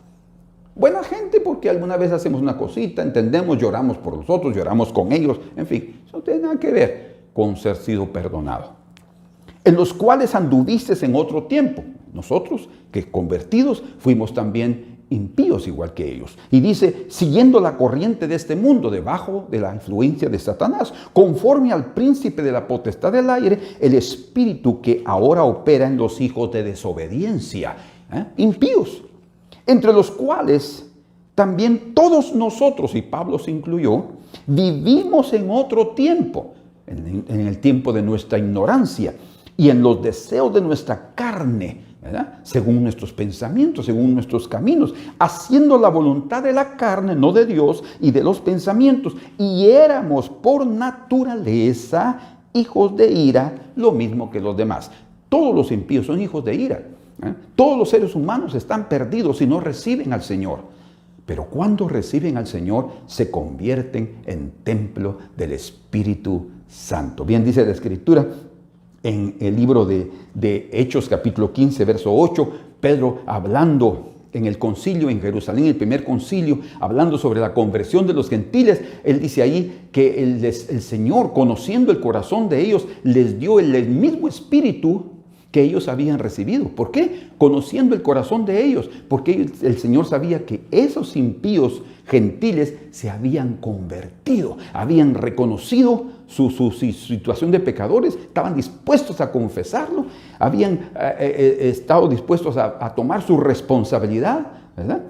Buena gente porque alguna vez hacemos una cosita, entendemos, lloramos por los otros, lloramos con ellos, en fin, eso no tiene nada que ver con ser sido perdonado. En los cuales anduvisteis en otro tiempo. Nosotros, que convertidos, fuimos también impíos igual que ellos. Y dice, siguiendo la corriente de este mundo, debajo de la influencia de Satanás, conforme al príncipe de la potestad del aire, el espíritu que ahora opera en los hijos de desobediencia, impíos, entre los cuales también todos nosotros, y Pablo se incluyó, vivimos en otro tiempo, en el tiempo de nuestra ignorancia y en los deseos de nuestra carne, ¿verdad? Según nuestros pensamientos, según nuestros caminos, haciendo la voluntad de la carne, no de Dios, y de los pensamientos. Y éramos por naturaleza hijos de ira, lo mismo que los demás. Todos los impíos son hijos de ira. Todos los seres humanos están perdidos si no reciben al Señor. Pero cuando reciben al Señor, se convierten en templo del Espíritu Santo. Bien dice la Escritura, en el libro de Hechos, capítulo 15, verso 8, Pedro hablando en el concilio en Jerusalén, el primer concilio, hablando sobre la conversión de los gentiles, él dice ahí que el Señor, conociendo el corazón de ellos, les dio el mismo espíritu que ellos habían recibido. ¿Por qué? Conociendo el corazón de ellos, porque el Señor sabía que esos impíos gentiles se habían convertido, habían reconocido su situación de pecadores, estaban dispuestos a confesarlo, habían estado dispuestos a tomar su responsabilidad, ¿verdad?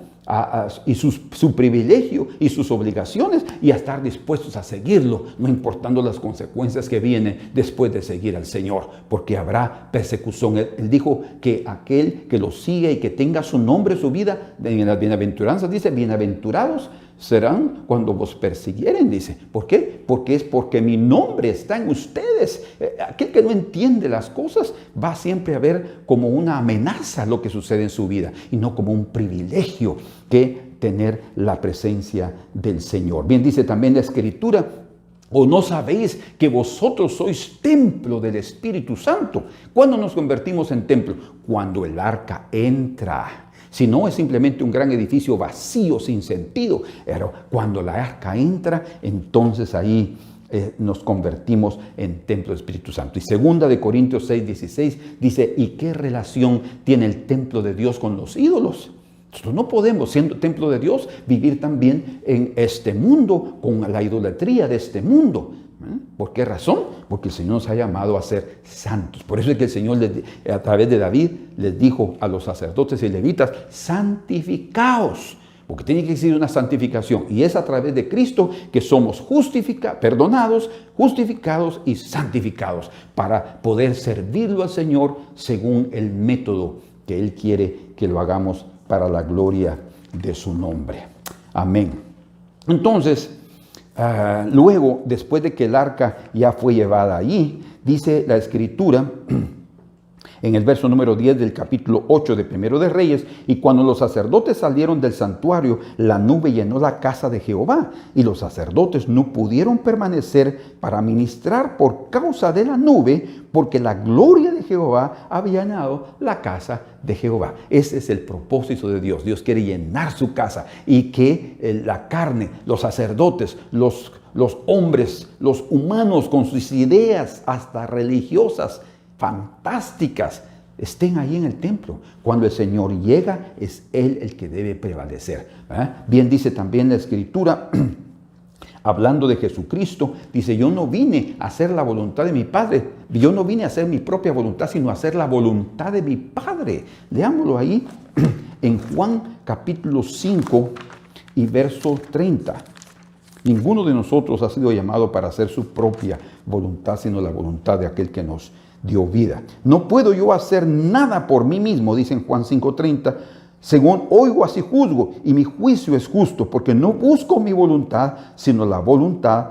Y su privilegio y sus obligaciones, y a estar dispuestos a seguirlo, no importando las consecuencias que vienen después de seguir al Señor, porque habrá persecución. Él dijo que aquel que lo siga y que tenga su nombre, su vida, en las bienaventuranzas dice, bienaventurados serán cuando vos persiguieren, dice. ¿Por qué? Porque mi nombre está en ustedes. Aquel que no entiende las cosas va siempre a ver como una amenaza lo que sucede en su vida y no como un privilegio que tener la presencia del Señor. Bien dice también la Escritura, ¿o no sabéis que vosotros sois templo del Espíritu Santo? ¿Cuándo nos convertimos en templo? Cuando el arca entra. Si no, es simplemente un gran edificio vacío, sin sentido. Pero cuando la arca entra, entonces ahí nos convertimos en templo del Espíritu Santo. Y 2 Corintios 6:16 dice, ¿y qué relación tiene el templo de Dios con los ídolos? Nosotros no podemos, siendo templo de Dios, vivir también en este mundo con la idolatría de este mundo. ¿Por qué razón? Porque el Señor nos ha llamado a ser santos. Por eso es que el Señor a través de David les dijo a los sacerdotes y levitas: santificaos. Porque tiene que existir una santificación. Y es a través de Cristo que somos perdonados, justificados y santificados para poder servirlo al Señor según el método que Él quiere que lo hagamos para la gloria de su nombre. Amén. Entonces, luego, después de que el arca ya fue llevada allí, dice la Escritura en el verso número 10 del capítulo 8 de Primero de Reyes: y cuando los sacerdotes salieron del santuario, la nube llenó la casa de Jehová, y los sacerdotes no pudieron permanecer para ministrar por causa de la nube, porque la gloria de Jehová había llenado la casa de Jehová. Ese es el propósito de Dios. Dios quiere llenar su casa y que la carne, los sacerdotes, los hombres, los humanos con sus ideas hasta religiosas, fantásticas, estén ahí en el templo. Cuando el Señor llega, es Él el que debe prevalecer. Bien dice también la Escritura, hablando de Jesucristo, dice: yo no vine a hacer la voluntad de mi Padre, yo no vine a hacer mi propia voluntad, sino a hacer la voluntad de mi Padre. Leámoslo ahí en Juan capítulo 5 y verso 30. Ninguno de nosotros ha sido llamado para hacer su propia voluntad, sino la voluntad de aquel que nos dio vida. No puedo yo hacer nada por mí mismo, dice en Juan 5:30, según oigo así juzgo, y mi juicio es justo, porque no busco mi voluntad, sino la voluntad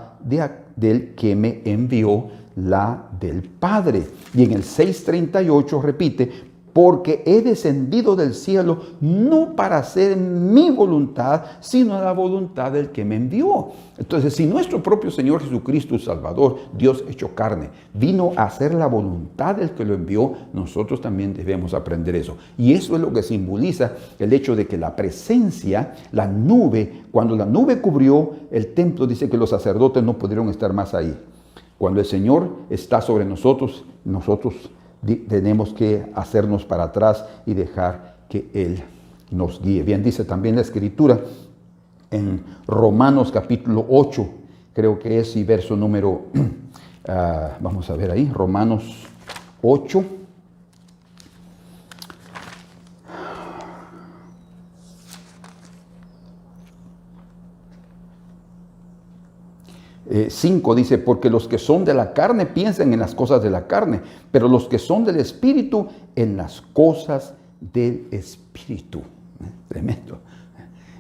del que me envió, la del Padre. Y en el 6:38 repite: porque he descendido del cielo no para hacer mi voluntad, sino la voluntad del que me envió. Entonces, si nuestro propio Señor Jesucristo, Salvador, Dios hecho carne, vino a hacer la voluntad del que lo envió, nosotros también debemos aprender eso. Y eso es lo que simboliza el hecho de que la presencia, la nube, cuando la nube cubrió el templo, dice que los sacerdotes no pudieron estar más ahí. Cuando el Señor está sobre nosotros, nosotros tenemos que hacernos para atrás y dejar que Él nos guíe. Bien, dice también la Escritura en Romanos capítulo 8, creo que es, y verso número, vamos a ver ahí, Romanos 8. 5 dice: porque los que son de la carne piensan en las cosas de la carne, pero los que son del Espíritu en las cosas del Espíritu. Tremendo.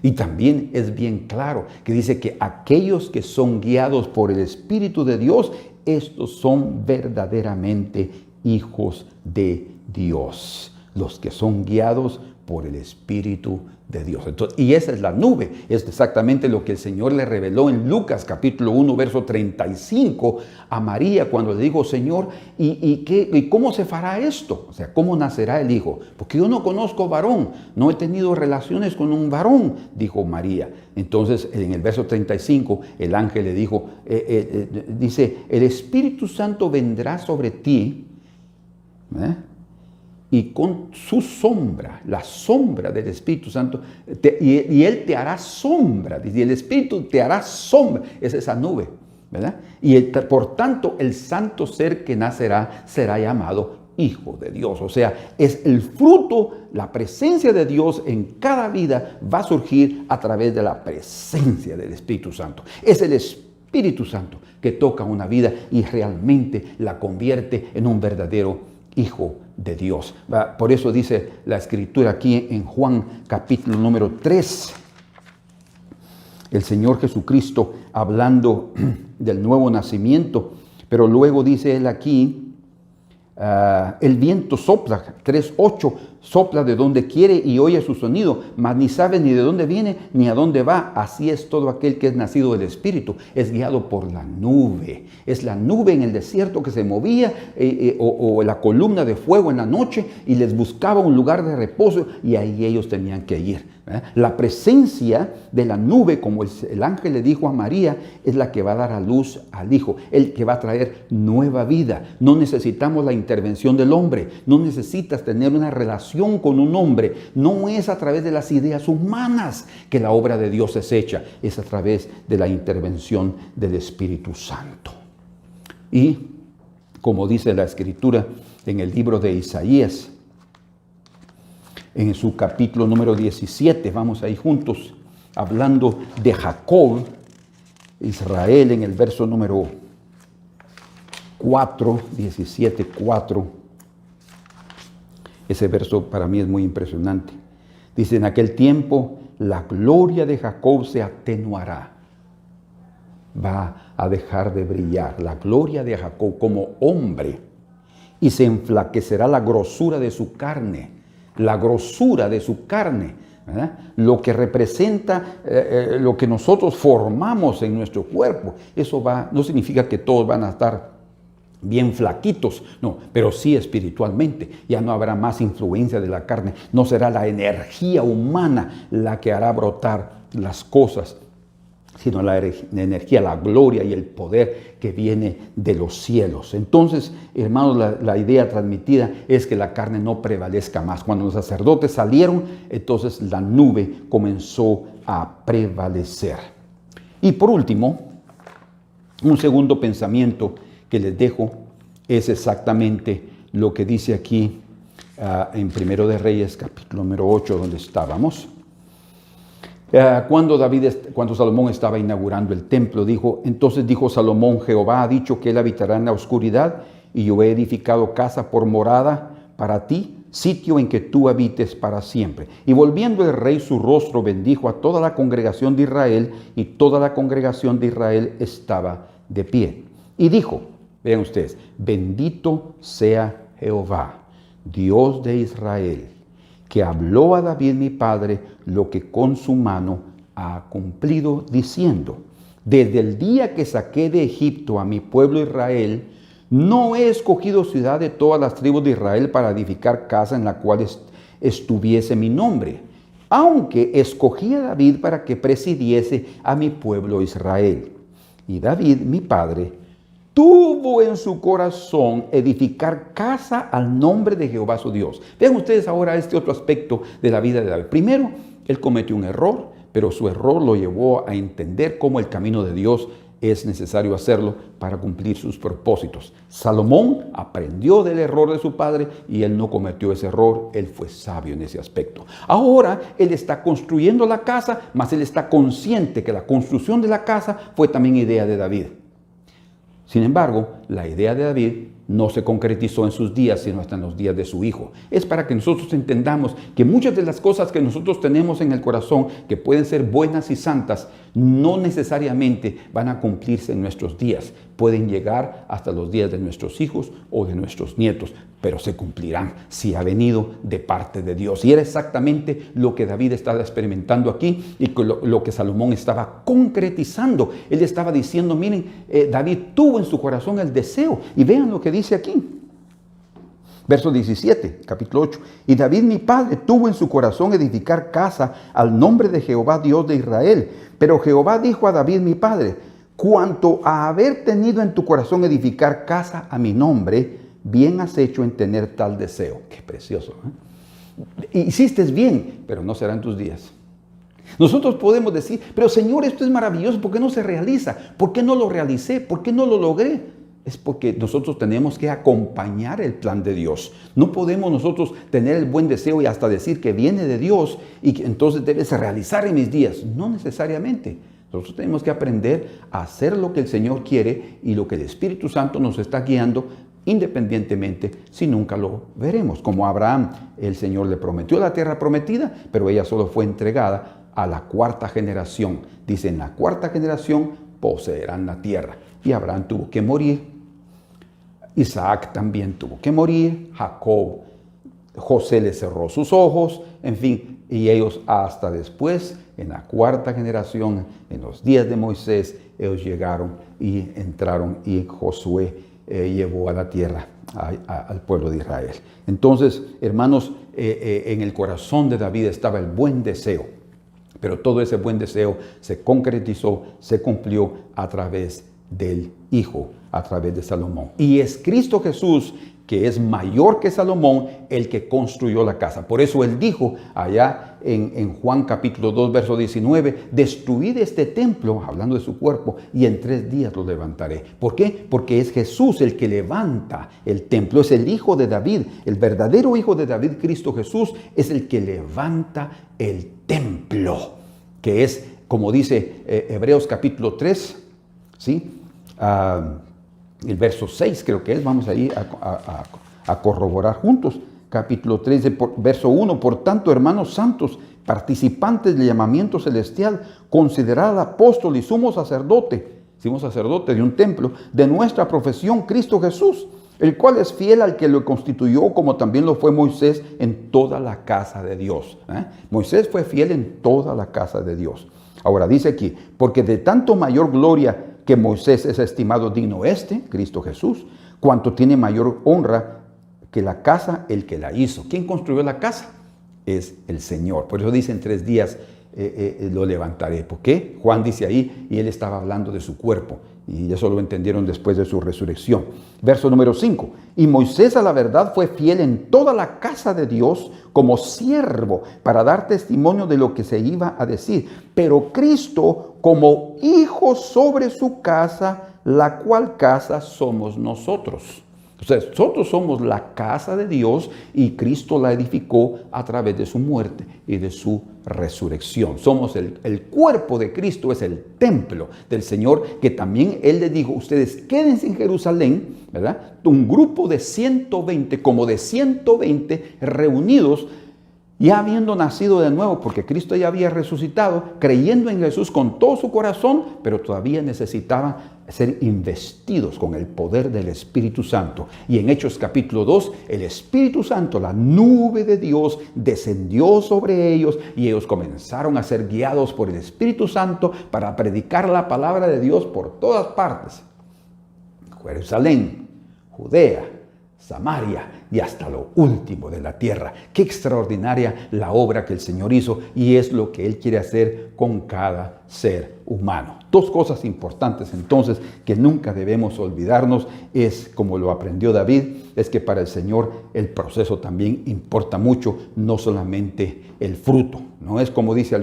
Y también es bien claro que dice que aquellos que son guiados por el Espíritu de Dios, estos son verdaderamente hijos de Dios. Los que son guiados por el Espíritu de Dios. Entonces, y esa es la nube. Es exactamente lo que el Señor le reveló en Lucas capítulo 1, verso 35 a María, cuando le dijo: Señor, ¿y cómo se fará esto? O sea, ¿cómo nacerá el hijo? Porque yo no conozco varón, no he tenido relaciones con un varón, dijo María. Entonces, en el verso 35, el ángel le dijo, dice: el Espíritu Santo vendrá sobre ti, y con su sombra, la sombra del Espíritu Santo, y Él te hará sombra, y el Espíritu te hará sombra, es esa nube, ¿verdad? Y por tanto el santo ser que nacerá será llamado Hijo de Dios. O sea, es el fruto, la presencia de Dios en cada vida va a surgir a través de la presencia del Espíritu Santo. Es el Espíritu Santo que toca una vida y realmente la convierte en un verdadero Hijo de Dios. Por eso dice la Escritura aquí en Juan capítulo número 3, el Señor Jesucristo hablando del nuevo nacimiento, pero luego dice Él aquí, el viento sopla, 3:8, sopla de donde quiere y oye su sonido, mas ni sabe ni de dónde viene ni a dónde va. Así es todo aquel que es nacido del Espíritu, es guiado por la nube. Es la nube en el desierto que se movía, o la columna de fuego en la noche, y les buscaba un lugar de reposo, y ahí ellos tenían que ir. La presencia de la nube, como el ángel le dijo a María, es la que va a dar a luz al Hijo, el que va a traer nueva vida. No necesitamos la intervención del hombre, no necesitas tener una relación relación con un hombre no es a través de las ideas humanas que la obra de Dios es hecha, es a través de la intervención del Espíritu Santo. Y como dice la Escritura en el libro de Isaías, en su capítulo número 17, vamos ahí juntos, hablando de Jacob, Israel, en el verso número 4, 17, 4. Ese verso para mí es muy impresionante. Dice, en aquel tiempo la gloria de Jacob se atenuará. Va a dejar de brillar la gloria de Jacob como hombre y se enflaquecerá la grosura de su carne. La grosura de su carne, ¿verdad? Lo que representa lo que nosotros formamos en nuestro cuerpo. Eso no significa que todos van a estar bien flaquitos, no, pero sí espiritualmente. Ya no habrá más influencia de la carne, no será la energía humana la que hará brotar las cosas, sino la energía, la gloria y el poder que viene de los cielos. Entonces, hermanos, la idea transmitida es que la carne no prevalezca más. Cuando los sacerdotes salieron, entonces la nube comenzó a prevalecer. Y por último, un segundo pensamiento que les dejo es exactamente lo que dice aquí en Primero de Reyes, capítulo número 8, donde estábamos. Cuando Salomón estaba inaugurando el templo, entonces dijo Salomón, Jehová ha dicho que él habitará en la oscuridad y yo he edificado casa por morada para ti, sitio en que tú habites para siempre. Y volviendo el rey su rostro, bendijo a toda la congregación de Israel y toda la congregación de Israel estaba de pie. Y dijo, vean ustedes, bendito sea Jehová, Dios de Israel, que habló a David mi padre lo que con su mano ha cumplido, diciendo, desde el día que saqué de Egipto a mi pueblo Israel, no he escogido ciudad de todas las tribus de Israel para edificar casa en la cual estuviese mi nombre, aunque escogí a David para que presidiese a mi pueblo Israel. Y David, mi padre, tuvo en su corazón edificar casa al nombre de Jehová su Dios. Vean ustedes ahora este otro aspecto de la vida de David. Primero, él cometió un error, pero su error lo llevó a entender cómo el camino de Dios es necesario hacerlo para cumplir sus propósitos. Salomón aprendió del error de su padre y él no cometió ese error, él fue sabio en ese aspecto. Ahora él está construyendo la casa, mas él está consciente que la construcción de la casa fue también idea de David. Sin embargo, la idea de David no se concretizó en sus días, sino hasta en los días de su hijo. Es para que nosotros entendamos que muchas de las cosas que nosotros tenemos en el corazón, que pueden ser buenas y santas, no necesariamente van a cumplirse en nuestros días. Pueden llegar hasta los días de nuestros hijos o de nuestros nietos, pero se cumplirán si ha venido de parte de Dios. Y era exactamente lo que David estaba experimentando aquí y lo que Salomón estaba concretizando. Él estaba diciendo, miren, David tuvo en su corazón el deseo. Y vean lo que dice aquí. Verso 17, capítulo 8. Y David mi padre tuvo en su corazón edificar casa al nombre de Jehová Dios de Israel. Pero Jehová dijo a David mi padre, cuanto a haber tenido en tu corazón edificar casa a mi nombre, bien has hecho en tener tal deseo. Qué precioso, ¿eh? Hiciste bien, pero no serán tus días. Nosotros podemos decir, pero Señor, esto es maravilloso, ¿por qué no se realiza? ¿Por qué no lo realicé? ¿Por qué no lo logré? Es porque nosotros tenemos que acompañar el plan de Dios. No podemos nosotros tener el buen deseo y hasta decir que viene de Dios y que entonces debe se realizar en mis días. No necesariamente. Nosotros tenemos que aprender a hacer lo que el Señor quiere y lo que el Espíritu Santo nos está guiando, independientemente si nunca lo veremos. Como a Abraham, el Señor le prometió la tierra prometida, pero ella solo fue entregada a la cuarta generación. Dice, en la cuarta generación poseerán la tierra. Y Abraham tuvo que morir. Isaac también tuvo que morir. Jacob, José le cerró sus ojos. En fin, y ellos hasta después, en la cuarta generación, en los días de Moisés, ellos llegaron y entraron y Josué llevó a la tierra al pueblo de Israel. Entonces, hermanos, en el corazón de David estaba el buen deseo, pero todo ese buen deseo se concretizó, se cumplió a través del Hijo a través de Salomón. Y es Cristo Jesús, que es mayor que Salomón, el que construyó la casa. Por eso él dijo allá en Juan capítulo 2, verso 19, destruid este templo, hablando de su cuerpo, y en 3 días lo levantaré. ¿Por qué? Porque es Jesús el que levanta el templo, es el Hijo de David, el verdadero Hijo de David, Cristo Jesús, es el que levanta el templo, que es, como dice Hebreos capítulo 3, ¿sí? El verso 6 creo que es, vamos ahí a corroborar juntos. Capítulo 3, verso 1, por tanto, hermanos santos, participantes del llamamiento celestial, considerad al apóstol y sumo sacerdote de un templo, de nuestra profesión, Cristo Jesús, el cual es fiel al que lo constituyó, como también lo fue Moisés en toda la casa de Dios. Moisés fue fiel en toda la casa de Dios. Ahora dice aquí, porque de tanto mayor gloria que Moisés es estimado digno Cristo Jesús, cuanto tiene mayor honra que la casa el que la hizo. ¿Quién construyó la casa? Es el Señor. Por eso dice en 3 días lo levantaré. ¿Por qué? Juan dice ahí, y él estaba hablando de su cuerpo. Y eso lo entendieron después de su resurrección. Verso número 5. Y Moisés a la verdad fue fiel en toda la casa de Dios como siervo para dar testimonio de lo que se iba a decir. Pero Cristo como hijo sobre su casa, la cual casa somos nosotros. O sea, nosotros somos la casa de Dios y Cristo la edificó a través de su muerte y de su resurrección. Somos el cuerpo de Cristo, es el templo del Señor, que también Él le dijo, ustedes quédense en Jerusalén, ¿verdad? Un grupo de 120, como de 120 reunidos, ya habiendo nacido de nuevo, porque Cristo ya había resucitado, creyendo en Jesús con todo su corazón, pero todavía necesitaban ser investidos con el poder del Espíritu Santo. Y en Hechos capítulo 2, el Espíritu Santo, la nube de Dios, descendió sobre ellos y ellos comenzaron a ser guiados por el Espíritu Santo para predicar la palabra de Dios por todas partes. Jerusalén, Judea, Samaria y hasta lo último de la tierra. Qué extraordinaria la obra que el Señor hizo, y es lo que Él quiere hacer con cada ser humano. 2 cosas importantes entonces que nunca debemos olvidarnos es, como lo aprendió David, es que para el Señor el proceso también importa mucho, no solamente el fruto. No es como dice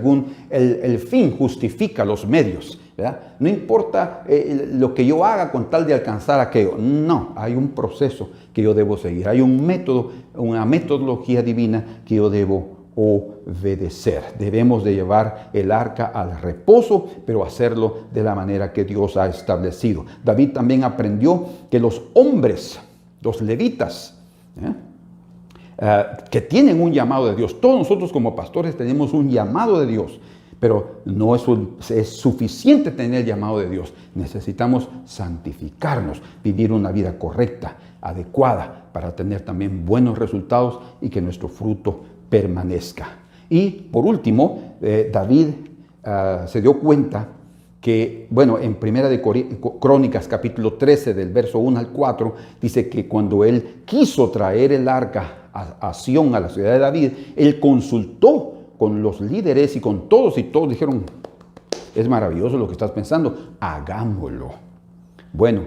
el fin justifica los medios, ¿verdad? No importa lo que yo haga con tal de alcanzar aquello. No, hay un proceso que yo debo seguir. Hay un método, una metodología divina que yo debo obedecer. Debemos de llevar el arca al reposo, pero hacerlo de la manera que Dios ha establecido. David también aprendió que los hombres, los levitas, que tienen un llamado de Dios. Todos nosotros como pastores tenemos un llamado de Dios, pero no es suficiente tener el llamado de Dios. Necesitamos santificarnos, vivir una vida correcta, adecuada, para tener también buenos resultados y que nuestro fruto permanezca. Y por último, David se dio cuenta que, bueno, en Primera de Crónicas, capítulo 13, del verso 1 al 4, dice que cuando él quiso traer el arca a Sión, a la ciudad de David, él consultó con los líderes y con todos, y todos dijeron, es maravilloso lo que estás pensando, hagámoslo. Bueno,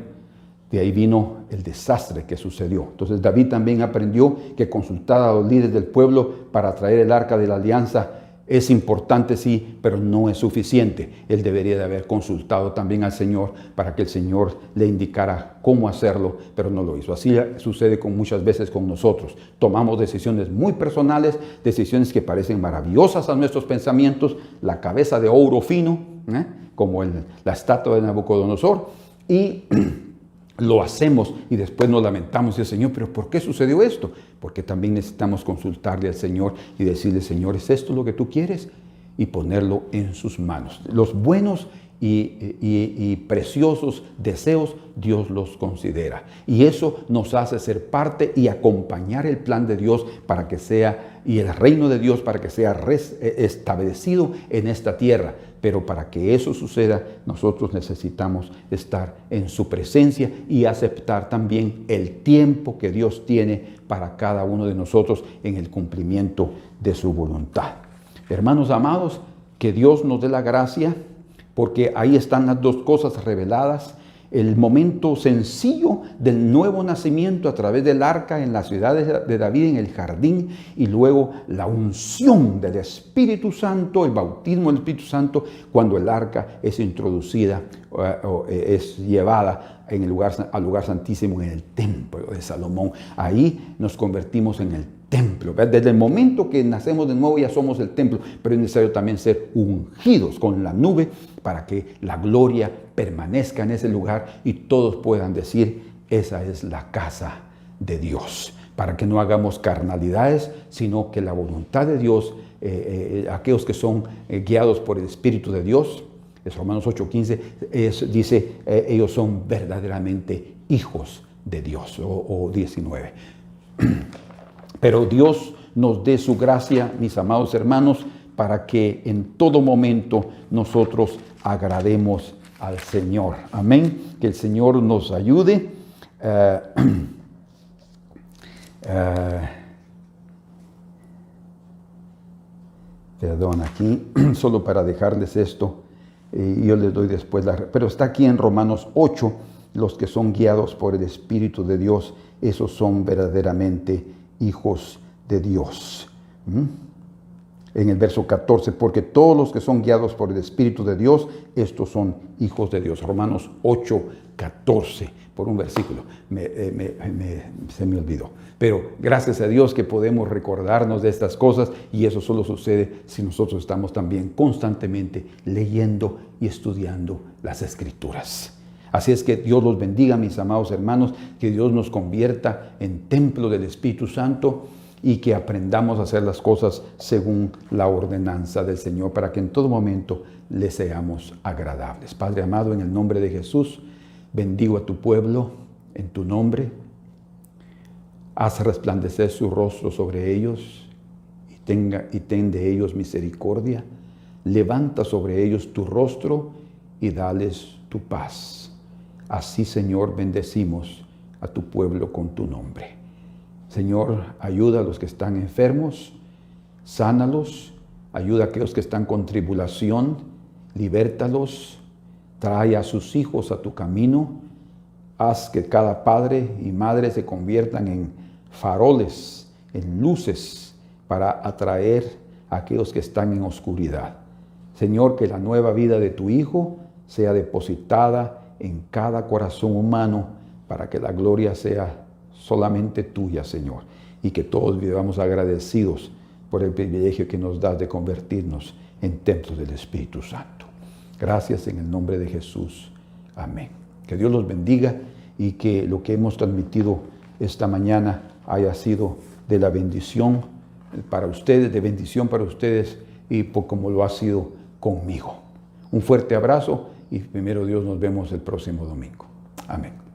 de ahí vino el desastre que sucedió. Entonces David también aprendió que consultar a los líderes del pueblo para traer el arca de la alianza es importante, sí, pero no es suficiente. Él debería de haber consultado también al Señor para que el Señor le indicara cómo hacerlo, pero no lo hizo. Así sucede muchas veces con nosotros. Tomamos decisiones muy personales, decisiones que parecen maravillosas a nuestros pensamientos, la cabeza de oro fino, como la estatua de Nabucodonosor, y lo hacemos y después nos lamentamos y el Señor, pero ¿por qué sucedió esto? Porque también necesitamos consultarle al Señor y decirle, Señor, ¿es esto lo que tú quieres? Y ponerlo en sus manos. Los buenos y preciosos deseos, Dios los considera. Y eso nos hace ser parte y acompañar el plan de Dios para que sea, y el reino de Dios para que sea establecido en esta tierra. Pero para que eso suceda, nosotros necesitamos estar en su presencia y aceptar también el tiempo que Dios tiene para cada uno de nosotros en el cumplimiento de su voluntad. Hermanos amados, que Dios nos dé la gracia, porque ahí están las 2 cosas reveladas el momento sencillo del nuevo nacimiento a través del arca en la ciudad de David, en el jardín, y luego la unción del Espíritu Santo, el bautismo del Espíritu Santo, cuando el arca es introducida o es llevada al lugar santísimo en el templo de Salomón. Ahí nos convertimos en el templo. Desde el momento que nacemos de nuevo ya somos el templo, pero es necesario también ser ungidos con la nube para que la gloria permanezca en ese lugar y todos puedan decir, esa es la casa de Dios. Para que no hagamos carnalidades, sino que la voluntad de Dios, aquellos que son guiados por el Espíritu de Dios, es Romanos 8:15, dice, ellos son verdaderamente hijos de Dios, o 19. Pero Dios nos dé su gracia, mis amados hermanos, para que en todo momento nosotros agrademos al Señor. Amén. Que el Señor nos ayude. Perdón, aquí, solo para dejarles esto, yo les doy después pero está aquí en Romanos 8, los que son guiados por el Espíritu de Dios, esos son verdaderamente hijos de Dios. En el verso 14, porque todos los que son guiados por el Espíritu de Dios, estos son hijos de Dios. Romanos 8:14, por un versículo, se me olvidó. Pero gracias a Dios que podemos recordarnos de estas cosas, y eso solo sucede si nosotros estamos también constantemente leyendo y estudiando las Escrituras. Así es que Dios los bendiga, mis amados hermanos, que Dios nos convierta en templo del Espíritu Santo y que aprendamos a hacer las cosas según la ordenanza del Señor, para que en todo momento le seamos agradables. Padre amado, en el nombre de Jesús, bendigo a tu pueblo en tu nombre. Haz resplandecer su rostro sobre ellos y ten de ellos misericordia. Levanta sobre ellos tu rostro y dales tu paz. Así, Señor, bendecimos a tu pueblo con tu nombre. Señor, ayuda a los que están enfermos, sánalos, ayuda a aquellos que están con tribulación, libértalos, trae a sus hijos a tu camino, haz que cada padre y madre se conviertan en faroles, en luces, para atraer a aquellos que están en oscuridad. Señor, que la nueva vida de tu Hijo sea depositada en cada corazón humano, para que la gloria sea solamente tuya, Señor, y que todos vivamos agradecidos por el privilegio que nos das de convertirnos en templos del Espíritu Santo. Gracias en el nombre de Jesús. Amén. Que Dios los bendiga y que lo que hemos transmitido esta mañana haya sido de la bendición para ustedes, de bendición para ustedes, y como lo ha sido conmigo. Un fuerte abrazo y primero Dios, nos vemos el próximo domingo. Amén.